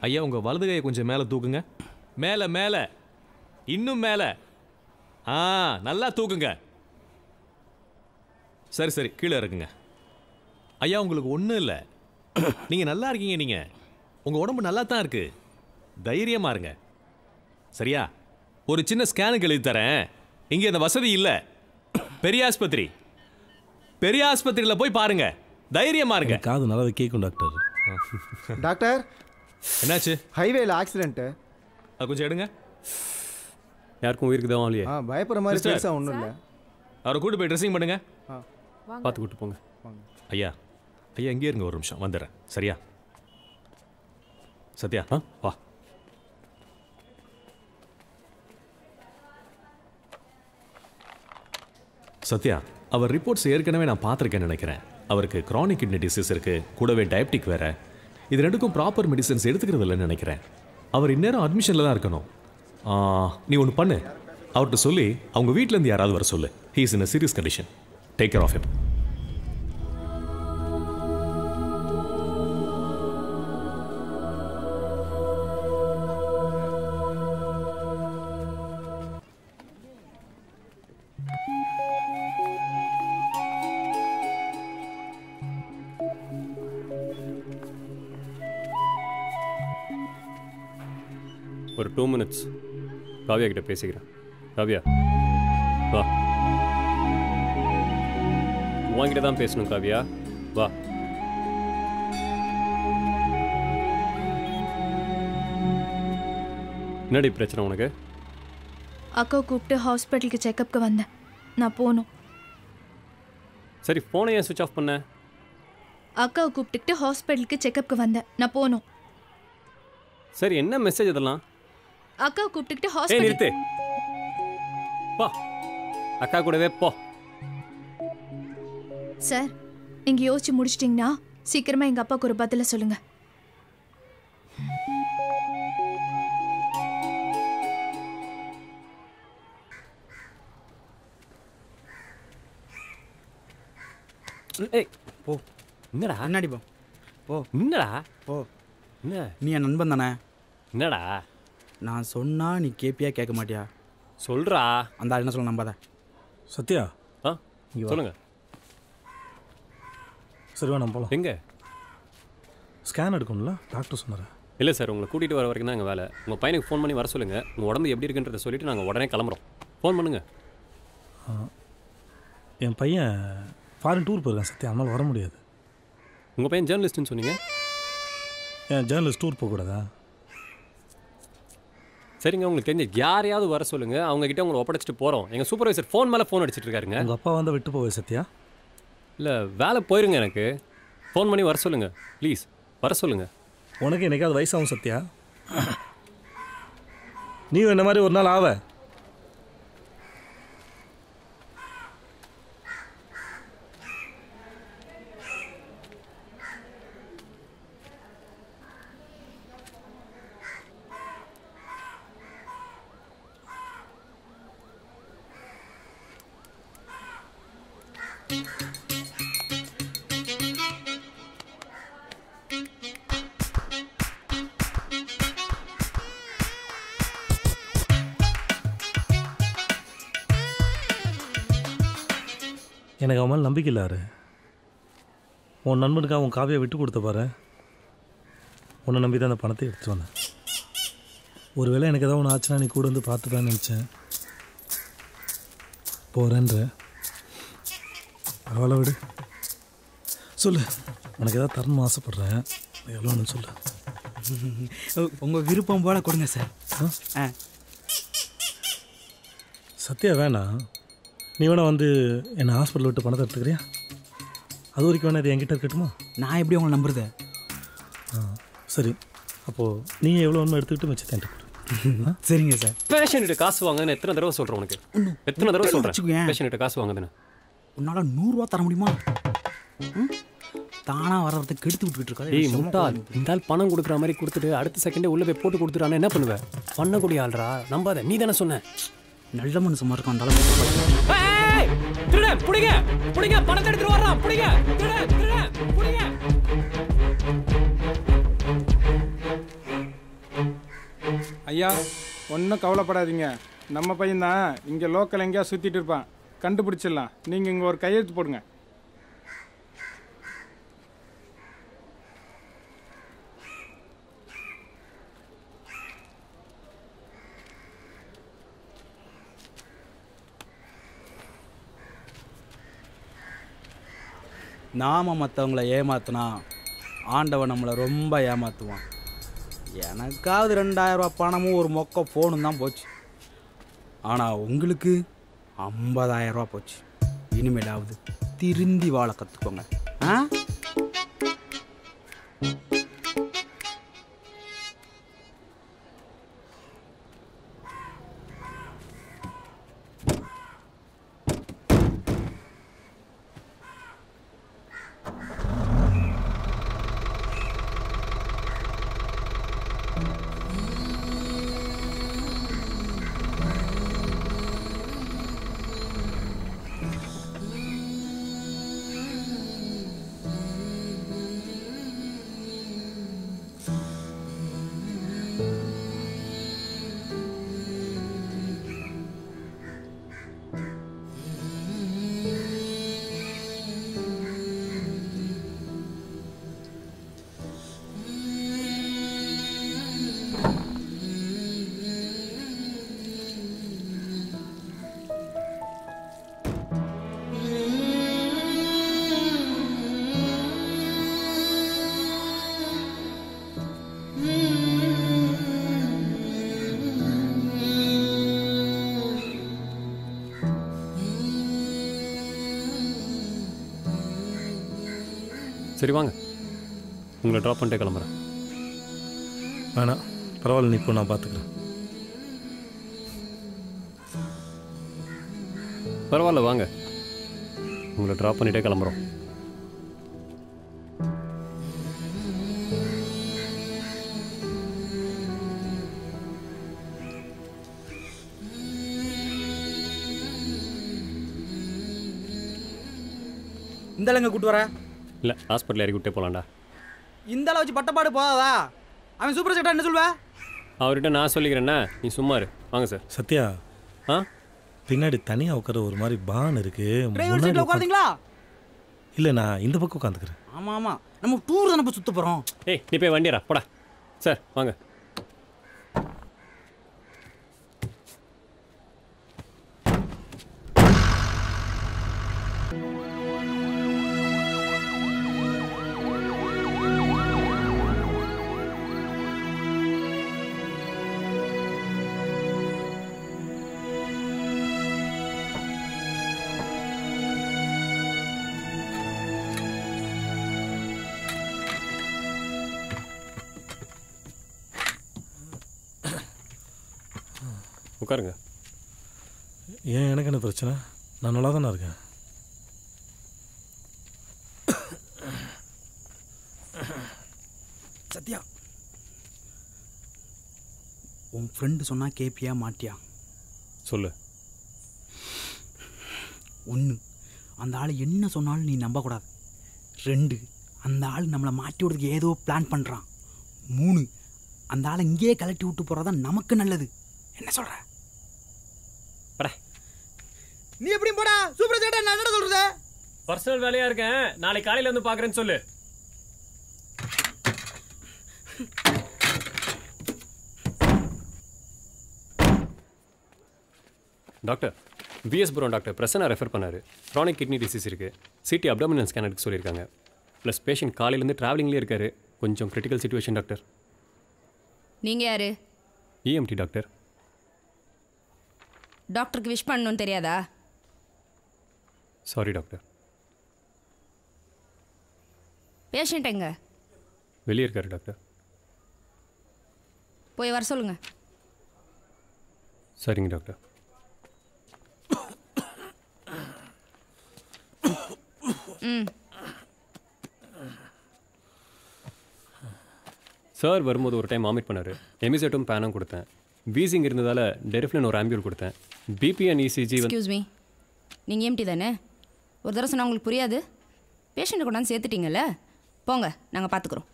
ஐயா உங்கள் வலது கையை கொஞ்சம் மேலே தூக்குங்க. மேலே மேலே, இன்னும் மேலே. நல்லா தூக்குங்க. சரி சரி, கீழே இருக்குங்க. ஐயா உங்களுக்கு ஒன்றும் இல்லை, நீங்கள் நல்லா இருக்கீங்க. நீங்கள் உங்கள் உடம்பு நல்லா தான் இருக்கு, தைரியமாக இருங்க. சரியா? ஒரு சின்ன ஸ்கேனுக்கு எழுதி தரேன். இங்கே இந்த வசதி இல்லை. பெரிய ஆஸ்பத்திரி, பெரிய ஆஸ்பத்திரியில் போய் பாருங்க. தைரியமா இருங்க. காது நல்லா கேட்கும் டாக்டர். டாக்டர் என்னாச்சு? ஹைவேல ஆக்சிடென்ட். அது கொஞ்சம் எடுங்க. யாருக்கும் உயிருக்கு தான் இல்லையா? பயப்படுற மாதிரி பெருசா ஒன்றும் இல்லை. அவரை கூட்டு போய் ட்ரெஸ்ஸிங் பண்ணுங்க. பார்த்து கூட்டு போங்க. ஐயா ஐயா எங்கே இருங்க, ஒரு நிமிஷம் வந்துடுறேன். சரியா? சத்யா வா. சத்யா, அவர் ரிப்போர்ட்ஸ் ஏற்கனவே நான் பார்த்துருக்கேன்னு நினைக்கிறேன். அவருக்கு கிரானிக் கிட்னி டிசீஸ் இருக்கு, கூடவே டயபெட்டிக் வேற. இது ரெண்டுக்கும் ப்ராப்பர் மெடிசன்ஸ் எடுத்துக்கிறது இல்லைன்னு நினைக்கிறேன். அவர் இந்நேரம் அட்மிஷனில் தான் இருக்கணும். நீ ஒன்று பண்ணு, அவர்கிட்ட சொல்லி அவங்க வீட்டிலேருந்து யாராவது வர சொல்லு. He is in a serious condition. Take care of him. ஒரு 2 minutes காவியா கிட்ட பேசிக்கிறேன். காவியா வா. உன்கிட்ட தான் பேசணும் காவியா, வா. என்னடி பிரச்சனை உனக்கு? அக்கா கூப்பிட்டு ஹாஸ்பிட்டலுக்கு செக்கப்புக்கு வந்தேன், நான் போகணும். சரி, ஃபோனை ஏன் சுவிட்ச் ஆஃப் பண்ண? அக்காவை கூப்பிட்டுக்கிட்டு ஹாஸ்பிட்டலுக்கு செக்கப்புக்கு வந்தேன், நான் போகணும். சரி, என்ன மெசேஜ் இதெல்லாம்? அக்காவை கூப்பிட்டுக்கிட்டு ஏய் ஹாஸ்பிட்டல். நிறுத்து, போ. அக்கா கூடவே போ. சார், நீங்க யோசிச்சு முடிச்சிட்டிங்கன்னா சீக்கிரமா எங்க அப்பாவுக்கு ஒரு பதில சொல்லுங்க. ஏய் போ. என்னடா? என்னடி போ போ. என்னடா? போ. என்ன? நீ என் நண்பன் தானே? என்னடா? நான் சொன்னா நீ கேப்பியா கேட்க மாட்டியா? சொல்றா. அந்த ஆள் என்ன சொல்ல நம்பாத. சத்யா, சொல்லுங்க. சரிவா, நம்ம போகலாம். எங்க? ஸ்கேன் எடுக்கணும்ல, டாக்டர் சொன்னார். இல்லை சார், உங்களை கூட்டிகிட்டு வர வரைக்கும் தான் எங்கள் வேலை. உங்கள் பையனுக்கு ஃபோன் பண்ணி வர சொல்லுங்கள். உங்கள் உடம்பு எப்படி இருக்குன்றதை சொல்லிவிட்டு நாங்கள் உடனே கிளம்புறோம். ஃபோன் பண்ணுங்கள். என் பையன் ஃபாரின் டூர் போயிருக்கேன் சத்யா, அதனால் வர முடியாது. உங்கள் பையன் ஜேர்னலிஸ்ட்னு சொன்னீங்க. ஏன் ஜேர்னலிஸ்ட் டூர் போகக்கூடாதா? சரிங்க, உங்களுக்கு தெரிஞ்ச யாரையாவது வர சொல்லுங்கள். அவங்ககிட்ட உங்களை ஒப்படைச்சிட்டு போகிறோம். எங்கள் சூப்பர்வைசர் ஃபோன் மேலே ஃபோன் அடிச்சிட்டு இருக்காருங்க. உங்கள் அப்பா வந்தால் விட்டு போவே சத்யா. இல்லை, வேலை போயிருங்க. எனக்கு ஃபோன் பண்ணி வர சொல்லுங்கள் ப்ளீஸ். வர சொல்லுங்கள். உனக்கு என்னைக்காவது வயசாகும் சத்யா. நீ என்ன மாதிரி ஒரு நாள் ஆவ. எனக்கு அவன் மேலே நம்பிக்கை இல்லாரு. உன் நண்பனுக்காக உன் காவியை விட்டு கொடுத்த பாரு. உன்னை நம்பி தான் அந்த பணத்தை எடுத்துட்டு வந்தேன். ஒருவேளை எனக்கு ஏதாவது ஒன்று ஆச்சுன்னா நீ கூட வந்து பார்த்துப்பேன்னு நினச்சேன். போகிறேன்ற. பரவாயில்ல விடு. சொல்லு, உனக்கு ஏதாவது தரணும்னு ஆசைப்பட்றேன். எவ்வளோன்னு சொல்லு. உங்கள் விருப்பம் போல கொடுங்க சார். சத்யா வேணாம். நீ வேணா வந்து என்னை ஹாஸ்பிட்டல் விட்டு பணத்தை எடுத்துக்கிறியா? அது வரைக்கும் வேணா இது என்கிட்ட இருக்கட்டுமா? நான் எப்படி உங்களை நம்புறது? சரி, அப்போது நீ எவ்வளோ ஒன்று எடுத்துக்கிட்டு மிச்சத்தை. சரிங்க சார். பேஷண்ட்டு காசு வாங்குன்னு எத்தனை தடவை சொல்கிறேன் உனக்கு? எத்தனை தடவை சொல்கிறேன் பேஷண்ட்டு காசு வாங்குதுன்னு? உன்னால் 100 ரூபா தர முடியுமா? தானா வர்றதுக்கு கெடுத்து விட்டுக்கிட்டு இருக்காது. ஏய் முட்டாள், இந்த ஆள் பணம் கொடுக்குற மாதிரி கொடுத்துட்டு அடுத்த செகண்டே உள்ள போய் போட்டு கொடுத்துட்டானே என்ன பண்ணுவேன்? பண்ணக்கூடிய ஆள்ரா, நம்பாத. நீ தானே சொன்ன நல்ல மனுஷமா இருக்கான் அந்த அளவுக்கு. திருட புடிங்க புடிங்க, பணத்தை எடுத்துட்டு வர்றான், புடிங்க திருட திருட புடிங்க. ஐயா ஒன்றும் கவலைப்படாதீங்க, நம்ம பையன்தான் இங்கே லோக்கல் எங்கேயா சுற்றிட்டு இருப்பான், கண்டுபிடிச்சிடலாம். நீங்கள் இங்கே ஒரு கையெழுத்து போடுங்க. நாம மற்றவங்கள ஏமாத்தினா ஆண்டவன் நம்மளை ரொம்ப ஏமாற்றுவான். எனக்காவது 2000 ரூபா பணமும் ஒரு மொக்க ஃபோனும் தான் போச்சு. ஆனால் உங்களுக்கு 50,000 ரூபா போச்சு. இனிமேலாவது திருந்தி வாழ கற்றுக்கோங்க. ஆ சரி வாங்க, உங்களை ட்ராப் பண்ணிட்டே கிளம்புறேன். வேணாம் பரவாயில்ல, நீ இப்போ நான் பார்த்துக்கிறேன். பரவாயில்ல வாங்க, உங்களை ட்ராப் பண்ணிட்டே கிளம்புறோம். இந்த அளவுக்கு கூட்டு வர இல்லை, ஹாஸ்பிட்டல் இறக்கி விட்டே போகலாண்டா. இந்த அளவு வச்சு பட்டப்பாடு போதாதா? அவன் சூப்பர் செக்டர் என்ன சொல்வா? அவர்கிட்ட நான் சொல்லிக்கிறேன்னா நீ சும்மா இரு. வாங்க சார். சத்யா, ஆ பின்னாடி தனியாக உட்கார ஒரு மாதிரி பான் இருக்கு. டிரைவர் சீட்ல உட்கார்ந்தீங்களா? இல்லை, நான் இந்த பக்கம் உட்காந்துக்கிறேன். ஆமாம் ஆமாம், நம்ம டூர் தானே சுத்த போகிறோம். ஏய் நீ போய் வண்டியரா போடா. சார் வாங்க. உட்காருங்க. ஏன் எனக்கு என்ன பிரச்சனை? நான் நல்லா தானே இருக்கேன். சத்யா, உன் ஃப்ரெண்டு சொன்னா கேப்பியா மாட்டியா? சொல்லு. 1, அந்த ஆள் என்ன சொன்னாலும் நீ நம்பக்கூடாது. 2, அந்த ஆள் நம்மளை மாட்டி விடுறதுக்கு ஏதோ பிளான் பண்ணுறான். 3, அந்த ஆளை இங்கேயே கலட்டி விட்டு போகிறதான் நமக்கு நல்லது. என்ன சொல்கிற? நீ எப்படி போடா சூப்பர் சேட்டா, நான் என்ன சொல்றது? பர்சனல் வேலையா இருக்கேன், நாளைக்கு காலையில வந்து பார்க்குறேன்னு சொல்லு. டாக்டர், பிஎஸ் புரோன் டாக்டர் பிரசன்னா ரெஃபர் பண்ணார். க்ரானிக் கிட்னி டிசீஸ் இருக்குது. சிடி அப்டாமினல் ஸ்கேன் எடுக்க சொல்லியிருக்காங்க. ப்ளஸ் பேஷண்ட் காலையிலேருந்து ட்ராவலிங்லேயே இருக்கார். கொஞ்சம் கிரிட்டிக்கல் சிச்சுவேஷன் டாக்டர். நீங்கள் யார்? EMD doctor. டாக்டருக்கு விஷ் பண்ணணும்னு தெரியாதா? Sorry doctor. பேஷண்ட் எங்க? வெளியே இருக்காரு டாக்டர். போய் வர சொல்லுங்க. சரிங்க டாக்டர். ம் சார் வரும்போது ஒரு டைம் வாமிட் பண்ணார். எமிசெட்டும் பேனும் கொடுத்தேன். வீசிங் இருந்ததால் டெரிஃப்ளின் ஒரு ஆம்பியூல் கொடுத்தேன். BP and ECG. Excuse me, நீங்கள் எம்டி தானே? ஒரு தடவை சொன்னால் உங்களுக்கு புரியாது. பேஷண்ட்டை கொண்டாந்து சேர்த்துட்டீங்கல்ல, போங்க, நாங்கள் பார்த்துக்குறோம்.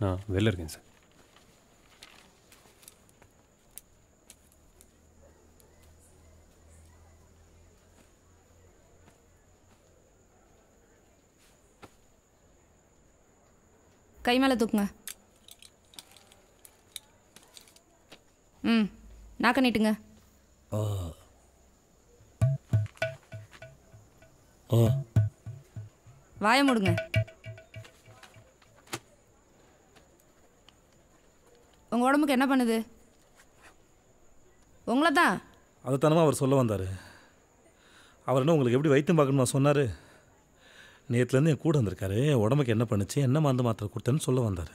நான் வெளில இருக்கேன் சார். கை மேலே தூக்குங்க. ம், நாக்க நீட்டுங்க. வாய மூடுங்க. உங்கள் உடம்புக்கு என்ன பண்ணுது? உங்களை தான். அதைத்தானமா அவர் சொல்ல வந்தார். அவர் என்ன உங்களுக்கு எப்படி வைத்தியம் பார்க்கணுமா சொன்னார்? நேற்றுலேருந்து என் கூட வந்திருக்காரு. என் உடம்புக்கு என்ன பண்ணுச்சு, என்ன மருந்து மாத்திரை கொடுத்தேன்னு சொல்ல வந்தார்.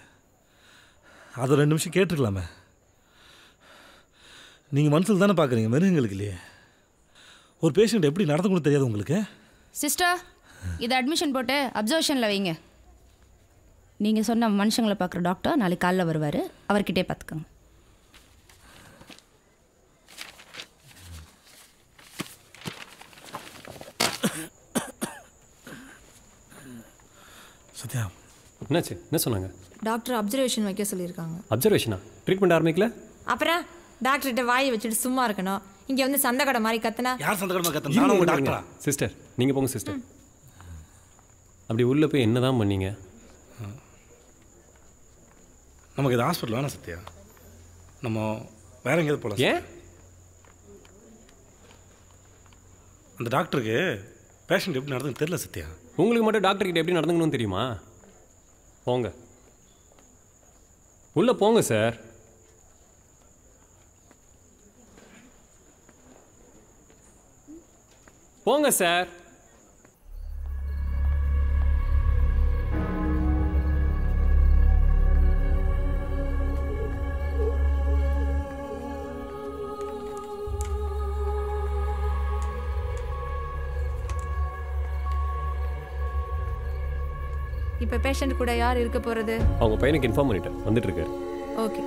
அதை 2 நிமிஷம் கேட்டுருக்கலாமே. நீங்கள் மனசில் தானே பார்க்குறீங்க, மிருகங்களுக்கு இல்லையே. ஒரு பேஷண்ட் எப்படி நடந்துக்கணும் தெரியாது உங்களுக்கு? சிஸ்டர், இதை அட்மிஷன் போட்டு அப்சர்வேஷனில் வைங்க. நீங்கள் சொன்ன மனுஷங்களை பார்க்குற டாக்டர் நாளைக்கு காலைல வருவார். அவர்கிட்டே பார்த்துக்கோங்க. சத்யா, என்னாச்சு? என்ன சொன்னாங்க? டாக்டர் அப்சர்வேஷன் வைக்க சொல்லியிருக்காங்க. அப்சர்வேஷனா? ட்ரீட்மெண்ட் ஆரம்பிக்கல? அப்புறம் டாக்டர்கிட்ட வாயை வச்சுட்டு சும்மா இருக்கணும். இங்கே வந்து சந்தக்கடை மாதிரி கத்துனா யார் சந்தக்கடை கத்துனா? டாக்டரா? சிஸ்டர், நீங்கள் போங்க சிஸ்டர். அப்படி உள்ளே போய் என்ன தான் பண்ணீங்க? நமக்கு இது ஹாஸ்பிட்டல் வேணாம் சத்யா. நம்ம வேற எங்கேயாவது போகலாம். ஏன்? அந்த டாக்டருக்கு பேஷண்ட் எப்படி நடந்துன்னு தெரியல சத்யா. உங்களுக்கு மட்டும் டாக்டர்கிட்ட எப்படி நடந்துக்கணும்னு தெரியுமா? போங்க, உள்ளே போங்க சார். போங்க சார். இப்போ பேஷண்ட் கூட யார் இருக்க போகிறது? அவங்க பையனுக்கு இன்ஃபார்ம் பண்ணிட்டேன், வந்துட்டு இருக்காரு. ஓகே.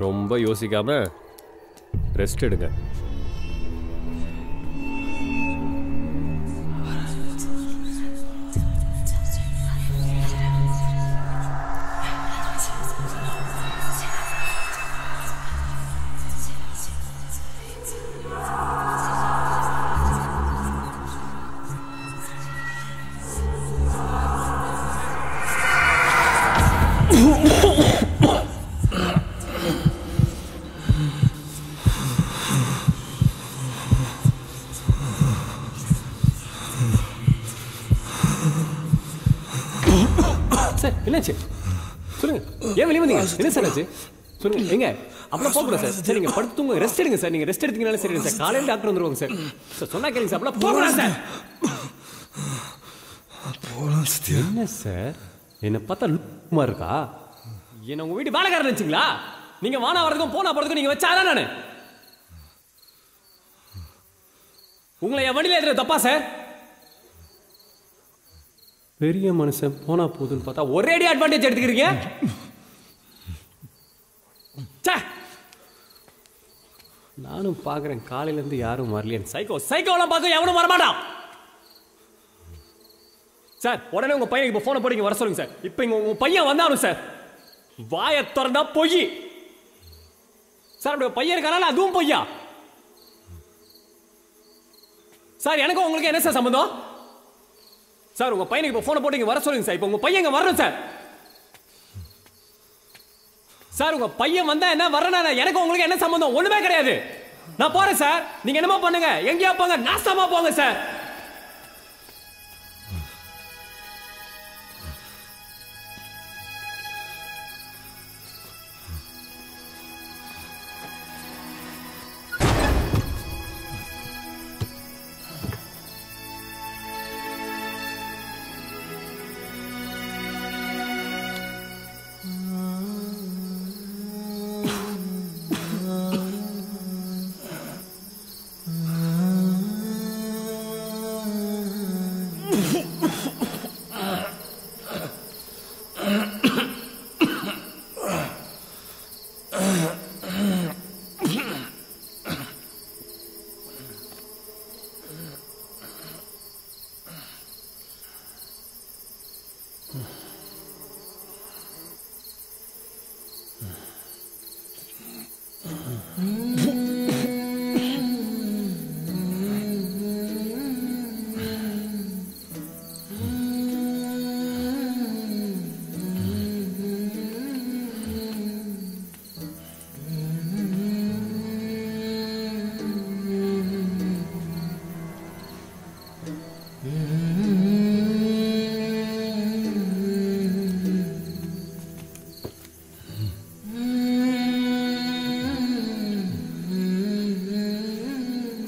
ரொம்ப யோசிக்காம ரெஸ்ட் எடுங்க. சார், என்னாச்சு சொல்லுங்க. ஏன் வெளியே வந்தீங்க? என்ன சார் ஆச்சு சொல்லுங்க. எங்க அப்படிலாம் போகக்கூடாது சார். சரி, நீங்கள் படுத்து தூங்க, ரெஸ்ட் எடுங்க சார். நீங்கள் ரெஸ்ட் எடுத்தீங்கனாலே சரி சார். காலையில் டாக்டர் வந்துருவாங்க சார். சார் சொன்னா கேளுங்க சார். அப்படிலாம் போகக்கூடாது சார். என்ன சார், என்னை பார்த்தா லுக்குமா இருக்கா? என்ன உங்கள் வீட்டு வேலைக்காரன் நினச்சிங்களா? நீங்கள் வானா வரதுக்கும் போனா போகிறதுக்கும் நீங்கள் வச்சாதான் நான் உங்களை என் வண்டியில் ஏற்றுறது தப்பா சார்? பெரிய மனுஷன் போனா போதுன்னு பார்த்தா ஒரேடி அட்வான்டேஜ் எடுத்துக்கிறீங்க. நானும் பார்க்குறேன் காலையிலேருந்து யாரும் வரலையேன்னு. சைக்கோலாம் பார்க்க எவனும் வரமாட்டான் சார். உடனே உங்கள் பையனுக்கு இப்போ ஃபோனை போட்டு இங்கே வர சொல்லுங்க சார். இப்போ இங்கே உங்கள் பையன் வந்தாலும் சார் வாயை திறந்தா பொய் சார். அப்படி பையன் இருக்கானால அதுவும் பொய்யா சார்? எனக்கு உங்களுக்கு என்ன சார் சம்மந்தம் சார்? உங்க பையனுக்கு இப்போ ஃபோனை போட்டு இங்கே வர சொல்லுங்க சார். இப்போ உங்க பையன் இங்கே வரணும் சார். சார் உங்க பையன் வந்தா என்ன, வரனா எனக்கு உங்களுக்கு என்ன சம்பந்தம்? ஒண்ணுமே கிடையாது. நான் போறேன் சார். நீங்க என்னமா பண்ணுங்க, எங்கேயா போங்க, நாஸ்தாமா போங்க சார்.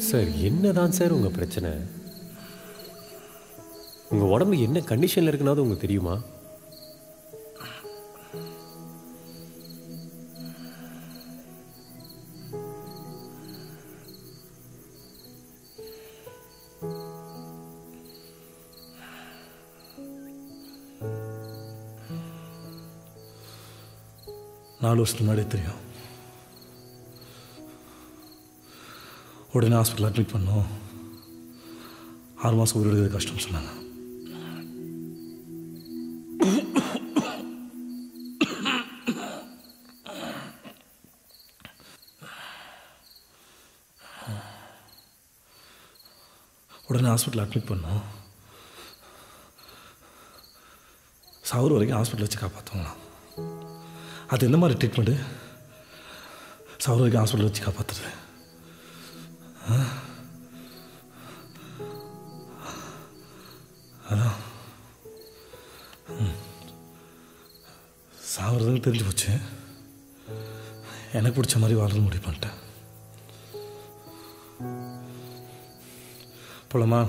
சார் என்னதான் சார் உங்கள் பிரச்சனை? உங்கள் உடம்பு என்ன கண்டிஷனில் இருக்குனாவது உங்களுக்கு தெரியுமா? நாலு வருஷத்துக்கு முன்னாடி தெரியும். உடனே ஹாஸ்பிட்டல் அட்மிட் பண்ணோம். 6 மாதம் உயிர் எடுக்கிறது கஷ்டம்னு சொன்னாங்க. உடனே ஹாஸ்பிட்டல் அட்மிட் பண்ணோம். சாவூர் வரைக்கும் ஹாஸ்பிட்டல் வச்சு காப்பாற்றுவாங்களாம். அது எந்த மாதிரி ட்ரீட்மெண்ட்டு? சாவூர் வரைக்கும் ஹாஸ்பிட்டல் வச்சு காப்பாற்றுறது. அதான் சாவறதுன்னு தெரிஞ்சு போச்சு. எனக்கு பிடிச்ச மாதிரி வாழ்றது முடிவு பண்ணிட்டேன். போலாமா?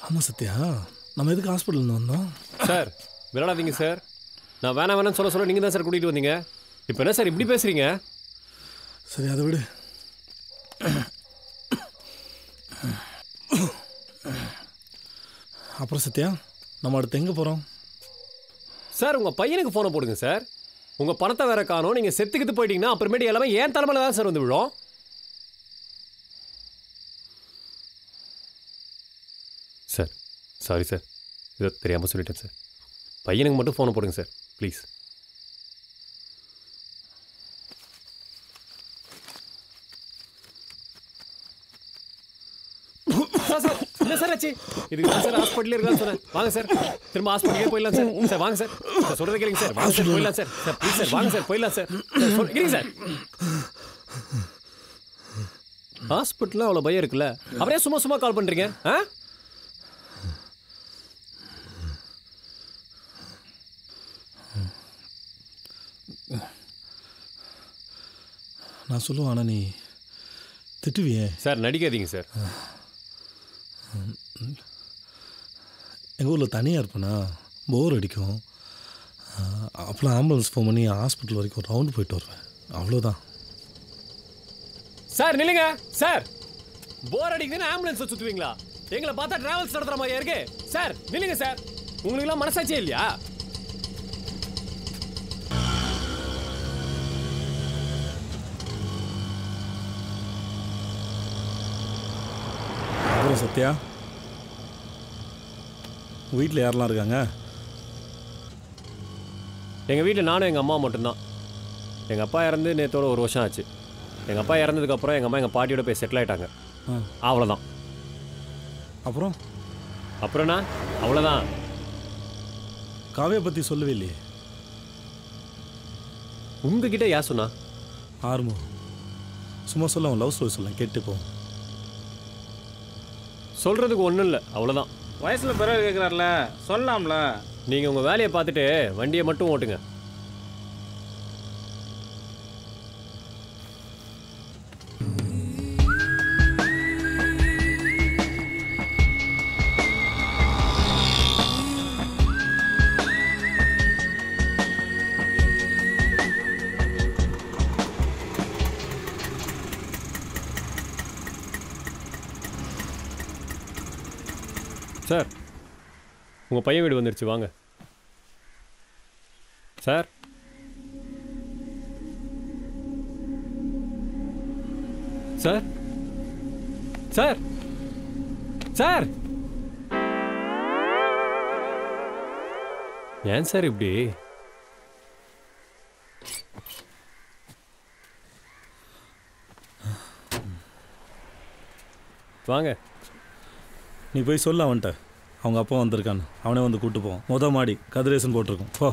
ஆமாம் சத்யா, நம்ம எதுக்கு ஹாஸ்பிட்டல் வந்தோம்? சார் விளையாடாதீங்க சார். நான் வேணாம் சொல்ல நீங்கள் தான் சார் கூட்டிகிட்டு வந்தீங்க. இப்போ என்ன சார் இப்படி பேசுகிறீங்க? சரி அதை விடு. அப்புறம் சத்யா, நம்ம அடுத்து எங்கே போகிறோம்? சார் உங்கள் பையனுக்கு ஃபோனை போடுங்க சார். உங்கள் பணத்தை வேற காணோம். நீங்கள் செத்துக்கிட்டு போயிட்டீங்கன்னா அப்புறமேட்டு எல்லாமே ஏன் தலைமையில் தான் சார் வந்து விழும். சார் சாரி சார், இதை தெரியாமல் சொல்லிட்டேன் சார். பையனுக்கு மட்டும் ஃபோனை போடுங்க சார் ப்ளீஸ். சார் என்ன சார் ஆச்சு? இதுக்கு தான் சார் ஹாஸ்பிட்டலே இருக்கான்னு சொன்னேன். வாங்க சார், திரும்ப ஹாஸ்பிட்டலே போயிடலாம் சார். சார் வாங்க சார், சார் சொல்கிறத கேளுங்க சார். வாங்க சார் போயிடலாம் சார். சார் ப்ளீஸ் சார் வாங்க சார் போயிடலாம் சார். இருங்க சார். ஹாஸ்பிட்டலில் அவ்வளோ பயம் இருக்குல்ல, அவரே சும்மா கால் பண்ணுறீங்க? ஆ நான் சொல்லுவேன், ஆனால் நீ திட்டுவியே. Sir நடிக்காதீங்க sir. எங்கள் ஊரில் தனியாக இருப்பேனா, போர் அடிக்கும். அப்போலாம் ஆம்புலன்ஸ் ஃபோன் பண்ணி ஹாஸ்பிட்டல் வரைக்கும் ஒரு ரவுண்டு போயிட்டு வருவேன், அவ்வளோதான். சார் நில்லுங்க சார். போர் அடிக்குதுன்னு ஆம்புலன்ஸ் சுற்றுவீங்களா? எங்களை பார்த்தா டிராவல்ஸ் நடத்துகிற மாதிரியா இருக்கு. சார் நில்லுங்க சார். உங்களுக்குலாம் மனசாட்சியே இல்லையா? அப்புறம் சத்யா, வீட்டில் யாரெல்லாம் இருக்காங்க? எங்கள் வீட்டில் நானும் எங்கள் அம்மா மட்டும்தான். எங்கள் அப்பா இறந்து நேற்றோட 1 வருஷம் ஆச்சு. எங்கள் அப்பா இறந்ததுக்கப்புறம் எங்கள் அம்மா எங்கள் பாட்டியோட போய் செட்டில் ஆகிட்டாங்க. அவ்வளோதான். அப்புறம்ண்ணா அவ்வளோதான். காவியை பற்றி சொல்லவே இல்லையே. உங்ககிட்ட யார் சொன்னா? ஆர்மோ சும்மா சொல்ல, அவன் லவ் ஸ்டோரி சொல்ல கேட்டுப்போம். சொல்கிறதுக்கு ஒன்றும் இல்லை, அவ்வளோதான். வயசில் பிறகு கேட்குறாருல, சொல்லலாம்ல. நீங்கள் உங்கள் வேலையை பார்த்துட்டு வண்டியை மட்டும் ஓட்டுங்க. சார் உங்கள் பையன் வீடு வந்துடுச்சு, வாங்க சார். சார் சார் சார் ஏன் சார் இப்படி? வாங்க. நீ போய் சொல்ல அவன்கிட்ட அவங்க அப்பா வந்திருக்கான்னு. அவனே வந்து கூப்பிட்டு போவான். மொதல் மாடி கதிரேசன் போட்டிருக்கோம். போ.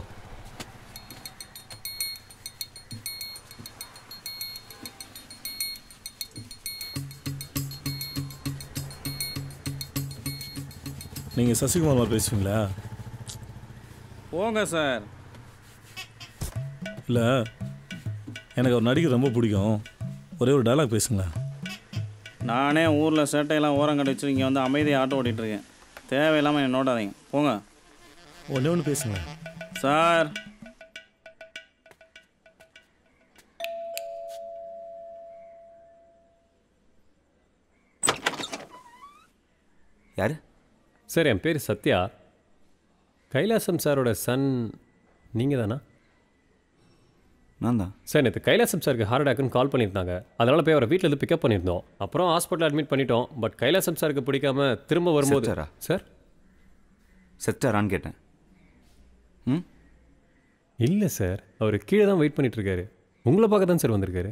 நீங்கள் சசிகுமார் பேசுவீங்களா? போங்க சார். இல்லை, எனக்கு ஒரு நடிகர் ரொம்ப பிடிக்கும். ஒரே ஒரு டைலாக் பேசுங்களேன். நானே ஊரில் சேட்டையெல்லாம் ஓரம் கட்டி வச்சு இங்கே வந்து அமைதியாக ஆட்டோ ஓட்டிகிட்ருக்கேன். தேவையில்லாமல் என்னை நோட்டாதீங்க. போங்க. ஒன்றே ஒன்று பேசுங்களேன் சார். யார் சார்? என் பேர் சத்யா. கைலாசம் சாரோட சன் நீங்கள் தானா? நான் தான் சார். நேற்று கைலாசம் சாருக்கு ஹார்ட் அட்டாக்னு கால் பண்ணியிருந்தாங்க. அதனால் போய் அவரை வீட்டிலேருந்து பிக்கப் பண்ணியிருந்தோம். அப்புறம் ஹாஸ்பிட்டல் அட்மிட் பண்ணிட்டோம். பட் கைலாசம் சாருக்கு பிடிக்காம திரும்ப வரும்போது சார் செத்தாரான்னு கேட்டேன். ம் இல்லை சார், அவர் கீழே தான் வெயிட் பண்ணிகிட்ருக்காரு. உங்களை பார்க்க தான் சார் வந்திருக்காரு.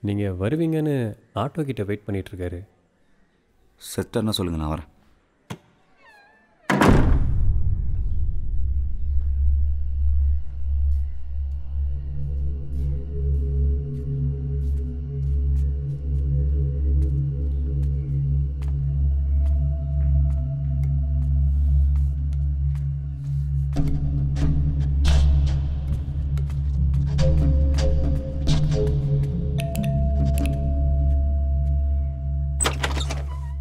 நீங்கள் வருவீங்கன்னு ஆட்டோ கிட்ட வெயிட் பண்ணிகிட்ருக்காரு. செத்தார்னா சொல்லுங்கள், நான் வரேன்.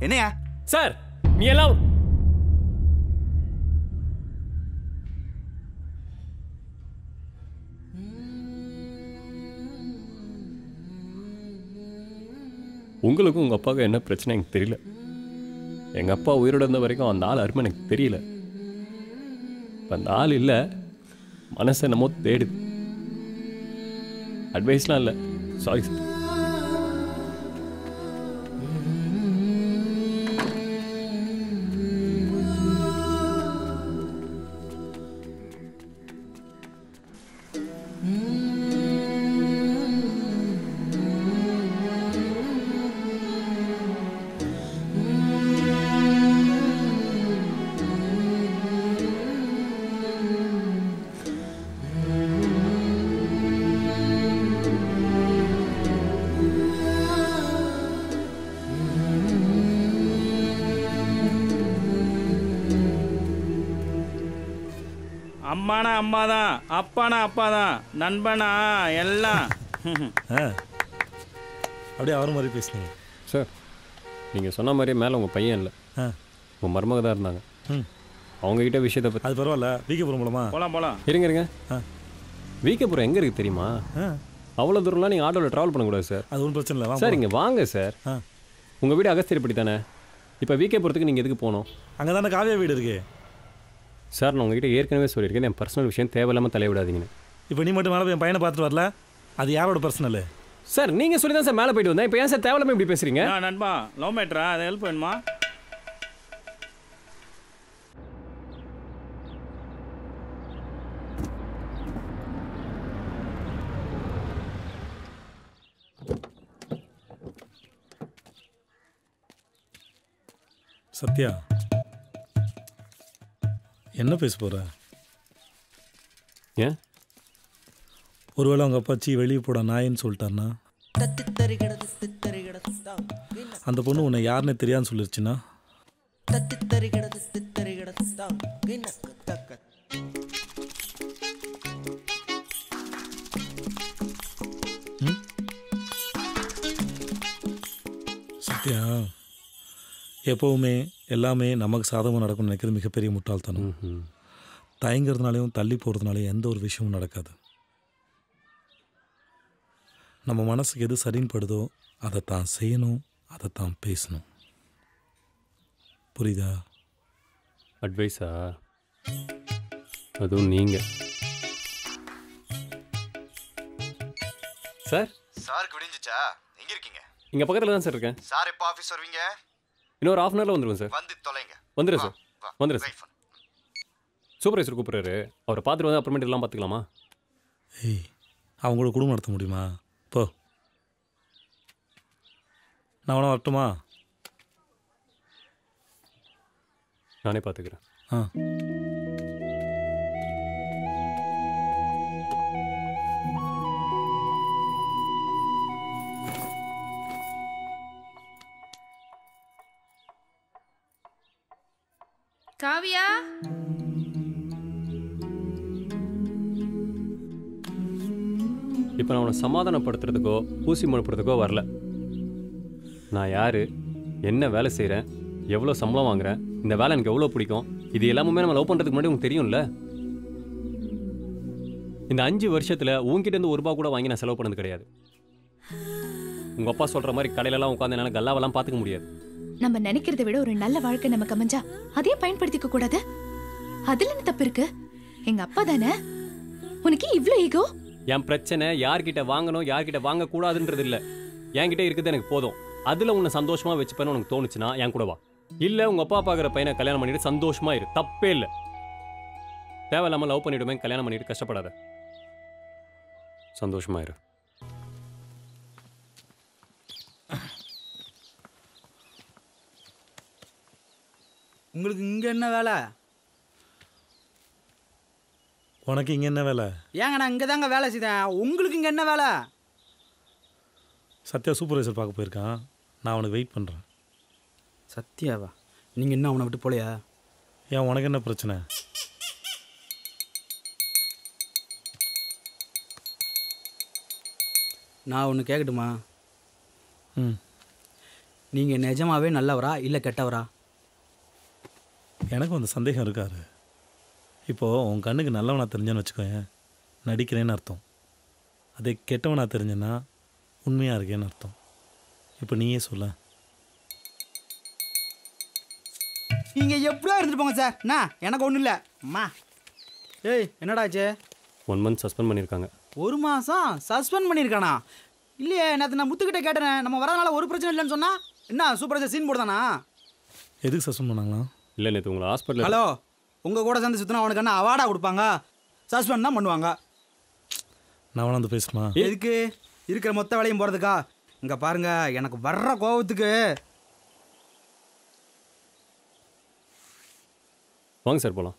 என்னையா சார்? நீ எல்லாம் உங்களுக்கும் உங்கள் அப்பாவுக்கும் என்ன பிரச்சனை எனக்கு தெரியல. எங்கள் அப்பா உயிரோட இருந்த வரைக்கும் அந்த ஆள் அருமை எனக்கு தெரியல. இப்போ அந்த ஆள் இல்லை, மனசை என்னமோ தேடுது. அட்வைஸ்லாம் இல்லை. Sorry sir. அம்மானா அம்மா தான், அப்பானா அப்பா தான், நண்பனா எல்லாம். அப்படியே அவர் மாதிரி பேசுனீங்க சார். நீங்கள் சொன்ன மாதிரியே மேலே உங்கள் பையன் இல்லை, உங்கள் மருமக தான் இருந்தாங்க. அவங்ககிட்ட விஷயத்தை பற்றி. அது பரவாயில்ல. வீக்கப்புறம் மூலமா போகலாம். இருங்க. வீக்கப்புறம் எங்கே இருக்குது தெரியுமா? அவ்வளோ தூரம்லாம் நீங்கள் ஆட்டோவில் ட்ராவல் பண்ணக்கூடாது சார். அது ஒன்றும் பிரச்சனை இல்லை சார். இங்கே வாங்க சார். உங்கள் வீடு அகஸ்தியர்பட்டி தானே? இப்போ வீக்கப்புறத்துக்கு நீங்கள் எதுக்கு போகணும்? அங்கே தானே காவியா வீடு இருக்கு சார். நான் உங்ககிட்ட ஏற்கனவே சொல்லியிருக்கேன், என் பர்சனல் விஷயம் தேவையில்லாமல் தலைவிடாதீங்கன்னு. இப்போ நீ மட்டும் மேலே என் பையனை பார்த்துட்டு வரல, அது யாரோட பர்சனல்? சார் நீங்கள் சொல்லி தான் சார் மேலே போயிட்டு வந்தேன். இப்போ ஏன் சார் தேவையில்லாமல் இப்படி பேசுகிறீங்க? நண்பா, லவ் மேட்ரா? அதை ஹெல்ப் வேணுமா? சத்யா, என்ன பேச போகிற? ஏன்? ஒருவேளை அவங்க அப்பாச்சி வெளியே போட நாயின்னு சொல்லிட்டாருன்னா, அந்த பொண்ணு உன்னை யாருன்னு தெரியாதுன்னு சொல்லிருச்சுன்னா, சத்யா, எப்போவுமே எல்லாமே நமக்கு சாதகமாக நடக்கும்னு நினைக்கிறது மிகப்பெரிய முட்டாள்தனம். தயங்கிறதுனாலையும் தள்ளி போகிறதுனாலையும் எந்த ஒரு விஷயமும் நடக்காது. நம்ம மனசுக்கு எது சரின்னு படுதோ அதை தான் செய்யணும், அதை தான் பேசணும். புரியுதா? அட்வைஸா? அதுவும் நீங்கள் சார்? சாருக்கு விடிஞ்சிச்சா? எங்க இருக்கீங்க? இங்கே பக்கத்தில் தான் சார் இருக்கேன். சார் எப்போ ஆஃபீஸ் வருவீங்க? இன்னொரு ½ ஹவரில் வந்துடுவேன் சார். வந்து தொலைங்க. வந்துடுறேன் சார். வந்துடுறேன் சார். சூப்பர்வைசர் கூப்பிட்றாரு. அவரை பார்த்துட்டு வந்து அப்புறமேட்டு எல்லாம் பார்த்துக்கலாமா? ஏய், அவங்களோட குடும்பம் நடத்த முடியுமா? போ. நான் வேணா வரட்டுமா? நானே பார்த்துக்கிறேன். ஆ. காவியா, இப்போ நான் உன்னை சமாதானப்படுத்துறதுக்கோ ஊசி முழுப்புறதுக்கோ வரல. நான் யார், என்ன வேலை செய்கிறேன், எவ்வளோ சம்பளம் வாங்குறேன், இந்த வேலை எனக்கு எவ்வளோ பிடிக்கும், இது எல்லாமே நம்ம லவ் பண்ணுறதுக்கு முன்னாடி உங்களுக்கு தெரியும்ல. இந்த 5 வருஷத்தில் உங்ககிட்ட ஒரு ரூபா கூட வாங்கி நான் செலவு பண்ணது கிடையாது. உங்கள் அப்பா சொல்கிற மாதிரி கடையிலலாம் உட்காந்து என்னால் கல்லாவெல்லாம் பார்த்துக்க முடியாது. நம்ம நினைக்கிறத விட ஒரு நல்ல வாழ்க்கை நமக்கு அமைஞ்சா அதையே பயன்படுத்திக்க கூடாது? அதுல என்ன தப்பு இருக்கு? எங்க அப்பா தானே. உனக்கு இவ்ளோ ஈகோ? என் பிரச்சனை யார்கிட்ட வாங்கணும் யார்கிட்ட வாங்கக்கூடாதுன்றது இல்லை. என்கிட்ட இருக்குது எனக்கு போதும். அதில் உன்னை சந்தோஷமாக வச்சுப்பேன்னு உனக்கு தோணுச்சுன்னா என் கூட வா. இல்லை உங்கள் அப்பா பார்க்குற பையனை கல்யாணம் பண்ணிட்டு சந்தோஷமா இரு, தப்பே இல்லை. தேவையில்லாமல் லவ் பண்ணிவிடுமே கல்யாணம் பண்ணிட்டு கஷ்டப்படாத, சந்தோஷமா இரு. உங்களுக்கு இங்கே என்ன வேலை? உனக்கு இங்கே என்ன வேலை? ஏங்க நான் இங்கே தாங்க வேலை செய்தேன். உங்களுக்கு இங்கே என்ன வேலை? சத்யா சூப்பர்வைசர் பார்க்க போயிருக்கான். நான் அவனுக்கு வெயிட் பண்ணுறேன். சத்யாவா? நீங்கள் இன்னும் அவனை விட்டு போலையா? ஏன் உனக்கு என்ன பிரச்சனை? நான் ஒன்று கேட்கட்டுமா? ம். நீங்கள் நிஜமாவே நல்லவரா இல்லை கெட்டவரா? எனக்கும் அந்த சந்தேகம் இருக்காரு. இப்போது உன் கண்ணுக்கு நல்லவனா தெரிஞ்சேன்னு வச்சுக்கோங்க, நடிக்கிறேன்னு அர்த்தம். அதே கெட்டவனா தெரிஞ்சேன்னா உண்மையாக இருக்கேன்னு அர்த்தம். இப்போ நீயே சொல்ல. நீங்கள் எப்படியா இருந்துட்டு போங்க சார். என்ன எனக்கு ஒன்றும் இல்லை. அம்மா ஏய் என்னடாச்சு? 1 month சஸ்பெண்ட் பண்ணியிருக்காங்க. 1 மாதம் சஸ்பெண்ட் பண்ணியிருக்கானா? இல்லையே, நேற்று நான் முத்துக்கிட்ட கேட்டேன். நம்ம வரதுனால ஒரு பிரச்சனை இல்லைன்னு சொன்னா என்ன சூப்பராக சீன் போடுதானா? எதுக்கு சஸ்பெண்ட் பண்ணாங்களா? இல்லை நேற்று உங்களை ஹாஸ்பிட்டல். ஹலோ, உங்கள் கூட சேர்ந்து சுற்றினா அவனுக்கு என்ன அவார்டாக கொடுப்பாங்க? சஸ்பெண்ட் தான் பண்ணுவாங்க. நான் வந்து பேசுமா? எதுக்கு? இருக்கிற மொத்த வேலையும் போகிறதுக்கா? இங்கே பாருங்க, எனக்கு வர்ற கோபத்துக்கு. வாங்க சார் போகலாம்.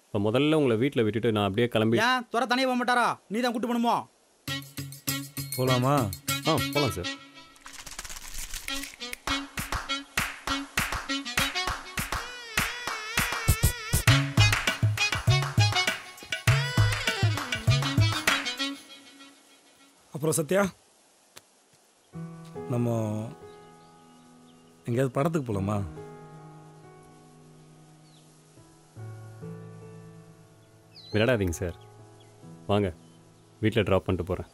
இப்போ முதல்ல உங்களை வீட்டில் விட்டுட்டு நான் அப்படியே கிளம்பி. ஏன் துறை தனியாக போக மாட்டாரா? நீ தான் கூட்டு பண்ணுமோ? போகலாமா? போகலாம் சார். அப்புறம் சத்யா, நம்ம எங்கேயாவது படத்துக்கு போகலாமா? விளையாடாதீங்க சார், வாங்க வீட்டில் ட்ராப் பண்ணிட்டு போகிறேன்.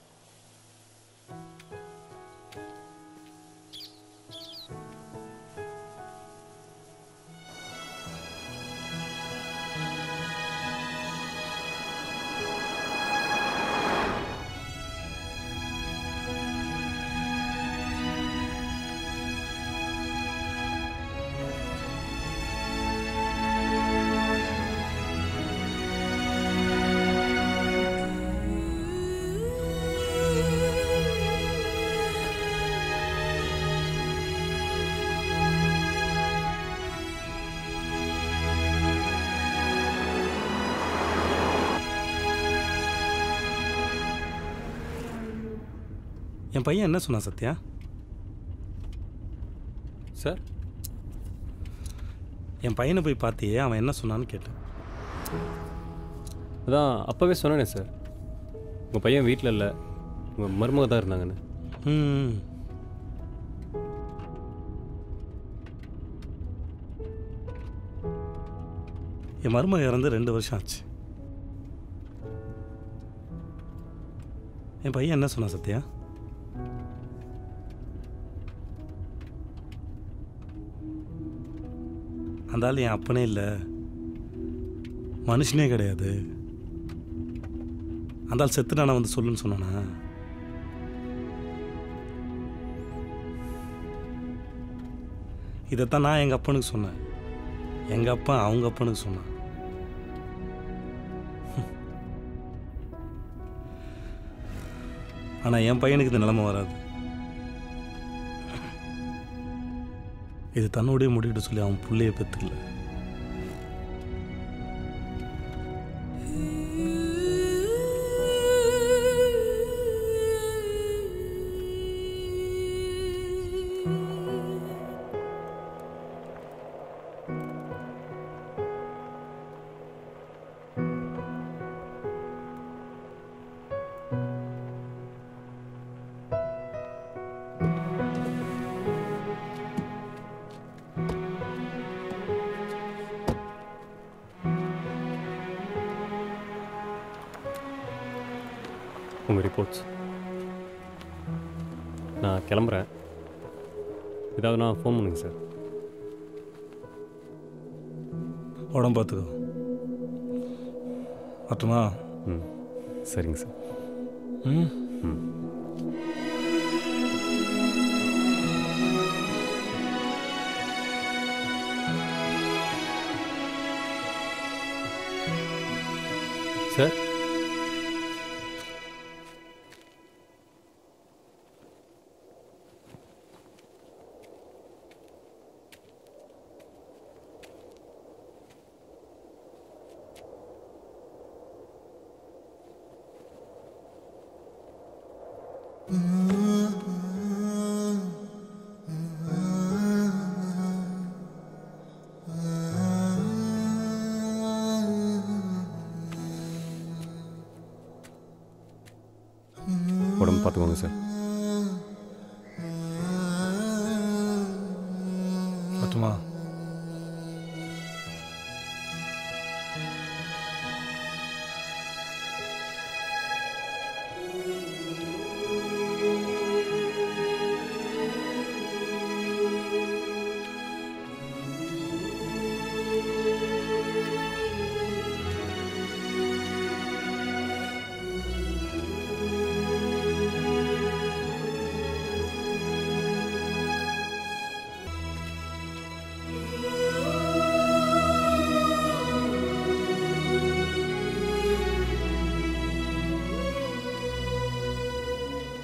என் பையன் என்ன சொன்னான் சத்யா? சார், என் பையனை போய் பார்த்தியே, அவன் என்ன சொன்னான்னு கேட்டேன். அதான் அப்போவே சொன்னேனே சார், உங்கள் பையன் வீட்டில் இல்லை, உங்கள் மருமக தான் இருந்தாங்கன்னு. என் மருமக இறந்து 2 வருஷம் ஆச்சு. என் பையன் என்ன சொன்னான் சத்யா? அந்த ஆள் என் அப்பனே இல்லை, மனுஷனே கிடையாது, அந்த ஆள் செத்துட்டானா வந்து சொல்லுன்னு சொன்னானா? இதைத்தான் நான் எங்கள் அப்பனுக்கு சொன்னேன், எங்கள் அப்பா அவங்க அப்பனுக்கு சொன்னான். ஆனால் என் பையனுக்கு இது நிலைமை வராது. இது தன்னோடைய முடிவிட்டு சொல்லி அவன் பிள்ளைய பெற்றுக்கல. உங்கள் ரிப்போர்ட்ஸ். நான் கிளம்புறேன். ஏதாவது நான் ஃபோன் பண்ணுங்க சார். உடம்பு பார்த்துக்கோ. அட்டுமா? ம் சரிங்க சார். ம் ம். சார் உடம்பு பார்த்துக்கோங்க சார். அட்டுமா?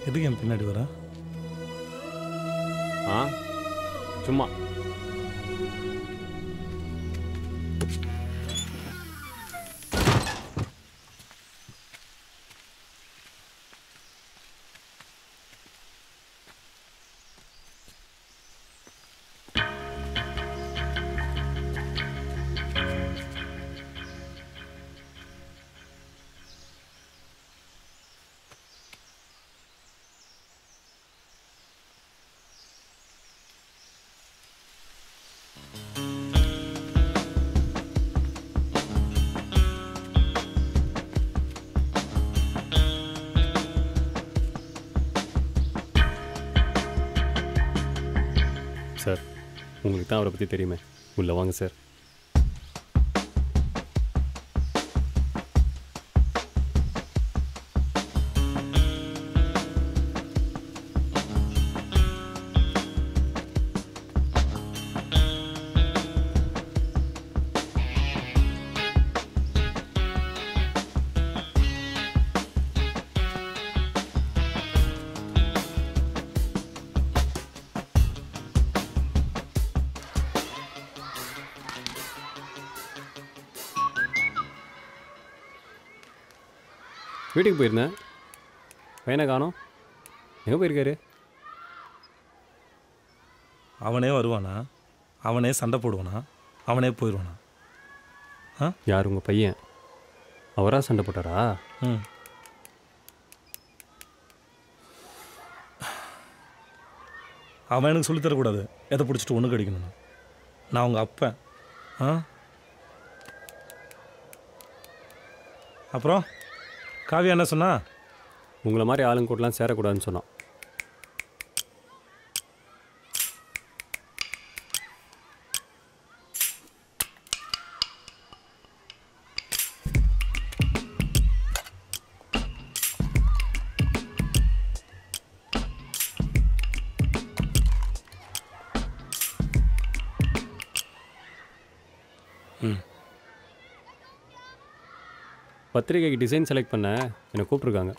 எதுக்கு என் பின்னாடி வர? சும்மா. சார் உங்களுக்கு தான் அவரை பற்றி தெரியுமே. உள்ளே வாங்க சார். வீட்டுக்கு போயிருந்தேன். பையனை காணோம். எங்கே போயிருக்காரு? அவனே வருவானா? அவனே சண்டை போடுவானா? அவனே போயிடுவானா? யார் உங்கள் பையன்? அவரா சண்டை போட்டாரா? ம். அவன் எனக்கு சொல்லித்தரக்கூடாது எதை பிடிச்சிட்டு ஒன்று கடிக்கணும்னு. நான் உங்கள் அப்பன். அப்புறம் காவியா என்ன சொன்னா? உங்களை மாதிரி ஆளுங்க கூடலாம் சேரக்கூடாதுன்னு சொன்னான். பத்திரிகைக்கு டிசைன் செலக்ட் பண்ண என்னை கூப்பிட்ருக்காங்க.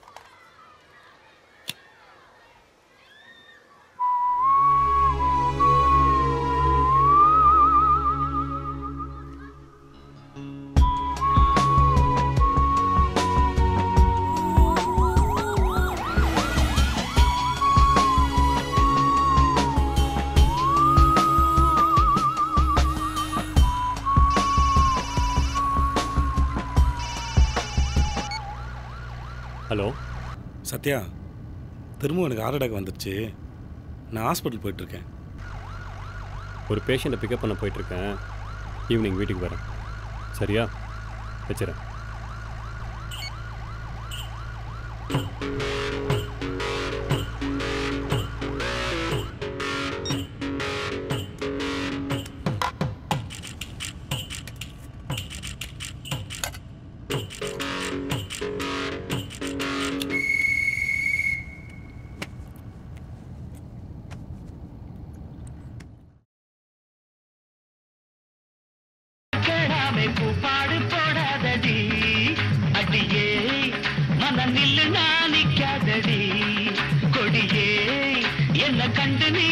ஹலோ சத்யா, திரும்பவும் எனக்கு ஹார்ட் அட்டாக் வந்துடுச்சு. நான் ஹாஸ்பிட்டல் போயிட்டுருக்கேன். ஒரு பேஷண்ட்டை பிக்கப் பண்ண போயிட்டுருக்கேன். ஈவினிங் வீட்டுக்கு வரேன். சரியா? வச்சுறேன். பாடு போடாதடி அடியே மனநில் நானிக்காதடி கொடியே என்ன கண்டு நீ